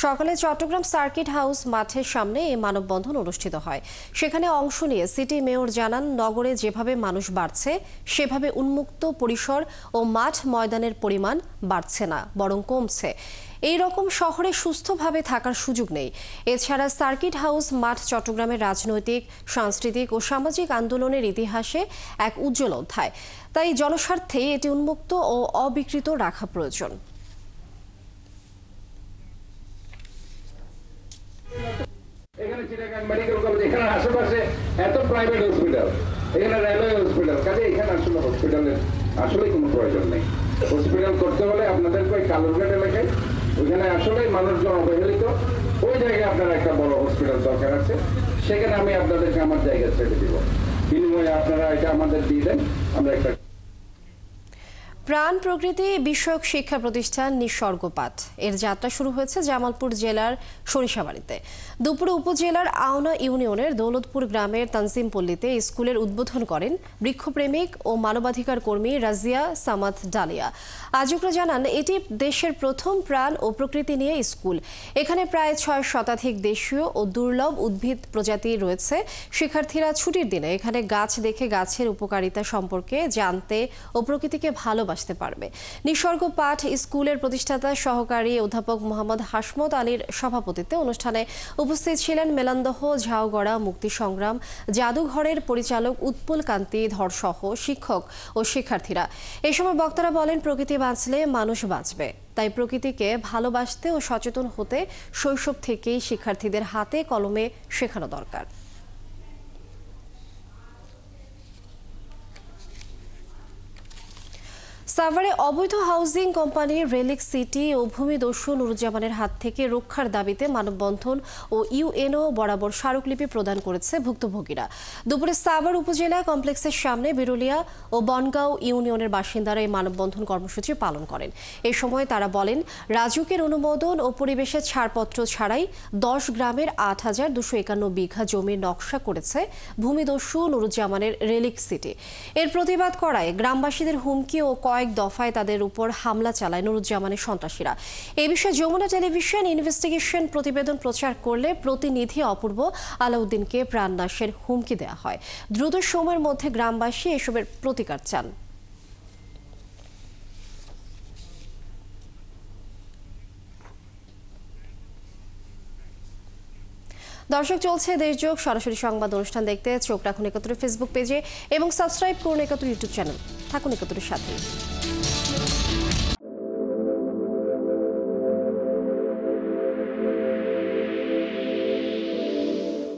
সকালে চট্টগ্রাম সার্কিট হাউস মাঠের সামনে এই মানববন্ধন অনুষ্ঠিত হয়। সেখানে অংশ নিয়ে সিটি মেয়র জানান, নগরে যেভাবে মানুষ বাড়ছে সেভাবে উন্মুক্ত পরিসর ও মাঠ ময়দানের পরিমাণ বাড়ছে না, বরং কমছে। এই রকম শহরে সুস্থভাবে থাকার সুযোগ নেই। এছাড়া সার্কিট হাউস মাঠ চট্টগ্রামের রাজনৈতিক, সাংস্কৃতিক ও সামাজিক আন্দোলনের ইতিহাসে এক উজ্জ্বল অধ্যায়। তাই জনস্বার্থে এটি উন্মুক্ত ও অবিকৃত রাখা প্রয়োজন। এখানে চিটাগাং মেডিকেল কলেজ, এখানে আশেপাশে এত প্রাইভেট হসপিটাল, এখানে রেলওয়ে হসপিটাল, কাজে এখানে আসলে হসপিটালের আসলে কোনো প্রয়োজন নেই। হসপিটাল করতে হলে আপনাদের ওই কালুরঘাট এলাকায় ওইখানে আসলে মানুষজন অবহেলিত, ওই জায়গায় আপনার একটা বড় হসপিটাল দরকার আছে। সেখানে আমি আপনাদেরকে আমার জায়গা ছেড়ে দিব, বিনিময়ে আপনারা এটা আমাদের দিয়ে দেন, আমরা একটা। প্রাণ প্রকৃতি বিষয়ক শিক্ষা প্রতিষ্ঠান নিসর্গপাঠ এর যাত্রা শুরু হয়েছে জামালপুর জেলার সরিষাবাড়িতে। দুপুরে উপজেলার আওনা ইউনিয়নের দৌলতপুর গ্রামের তানজিমপল্লীতে স্কুলের উদ্বোধন করেন বৃক্ষপ্রেমিক ও মানবাধিকার কর্মী রাজিয়া সামাদ ডালিয়া। আয়োজকরা জানান, এটি দেশের প্রথম প্রাণ ও প্রকৃতি নিয়ে স্কুল। এখানে প্রায় 6 শতাধিক দেশীয় ও দুর্লভ উদ্ভিদ প্রজাতি রয়েছে। শিক্ষার্থীরা ছুটির দিনে এখানে গাছ দেখে গাছের উপকারিতা সম্পর্কে জানতে ও প্রকৃতিকে ভালোবাসতে পারবে। নিসর্গপাঠ স্কুলের প্রতিষ্ঠাতা সহকারী অধ্যাপক মোহাম্মদ হাসমত আলীর সভাপতিত্বে অনুষ্ঠানে উপস্থিত ছিলেন মেলান্দহ ঝাউগড়া মুক্তি সংগ্রাম জাদুঘরের পরিচালক উৎপল কান্তি ধর সহ শিক্ষক ও শিক্ষার্থীরা। এই সময় বক্তারা বলেন, প্রকৃতি বাঁচলে মানুষ বাঁচবে। তাই প্রকৃতিকে ভালোবাসতে ও সচেতন হতে শৈশব থেকেই শিক্ষার্থীদের হাতে কলমে শেখানো দরকার। সাভারে অবৈধ হাউজিং কোম্পানির রেলিক সিটি ও ভূমিদস্যু নুরুজ্জামানের হাত থেকে রক্ষার দাবিতে মানববন্ধন ও ইউএনও বরাবর স্মারকলিপি প্রদান করেছে ভুক্তভোগীরা। দুপুরে সাভার উপজেলা কমপ্লেক্সের সামনে বিরুলিয়া ও বনগাঁও ইউনিয়নের বাসিন্দারা এই মানববন্ধন কর্মসূচি পালন করেন। এ সময় তারা বলেন, রাজুকের অনুমোদন ও পরিবেশের ছাড়পত্র ছাড়াই 10 গ্রামের 8,251 বিঘা জমির নকশা করেছে ভূমিদস্যু নুরুজ্জামানের রেলিক সিটি। এর প্রতিবাদ করায় গ্রামবাসীদের হুমকি ও কয়েক দফায় তাদের উপর হামলা চালায় নুরুজ্জামানের সন্ত্রাসীরা। এই বিষয়ে যমুনা টেলিভিশন ইনভেস্টিগেশন প্রতিবেদন প্রচার করলে প্রতিনিধি অপূর্ব আলাউদ্দিনকে প্রাণনাশের হুমকি দেওয়া হয়। দ্রুত সময়ের মধ্যে গ্রামবাসী এসবের প্রতিকার চান। দর্শক, চলছে দেশযোগ সরাসরি সংবাদ অনুষ্ঠান দেখতে চোখ রাখুন 71 ফেসবুক পেজে এবং সাবস্ক্রাইব করুন 71 ইউটিউব চ্যানেল। থাকুন 71 সাথে।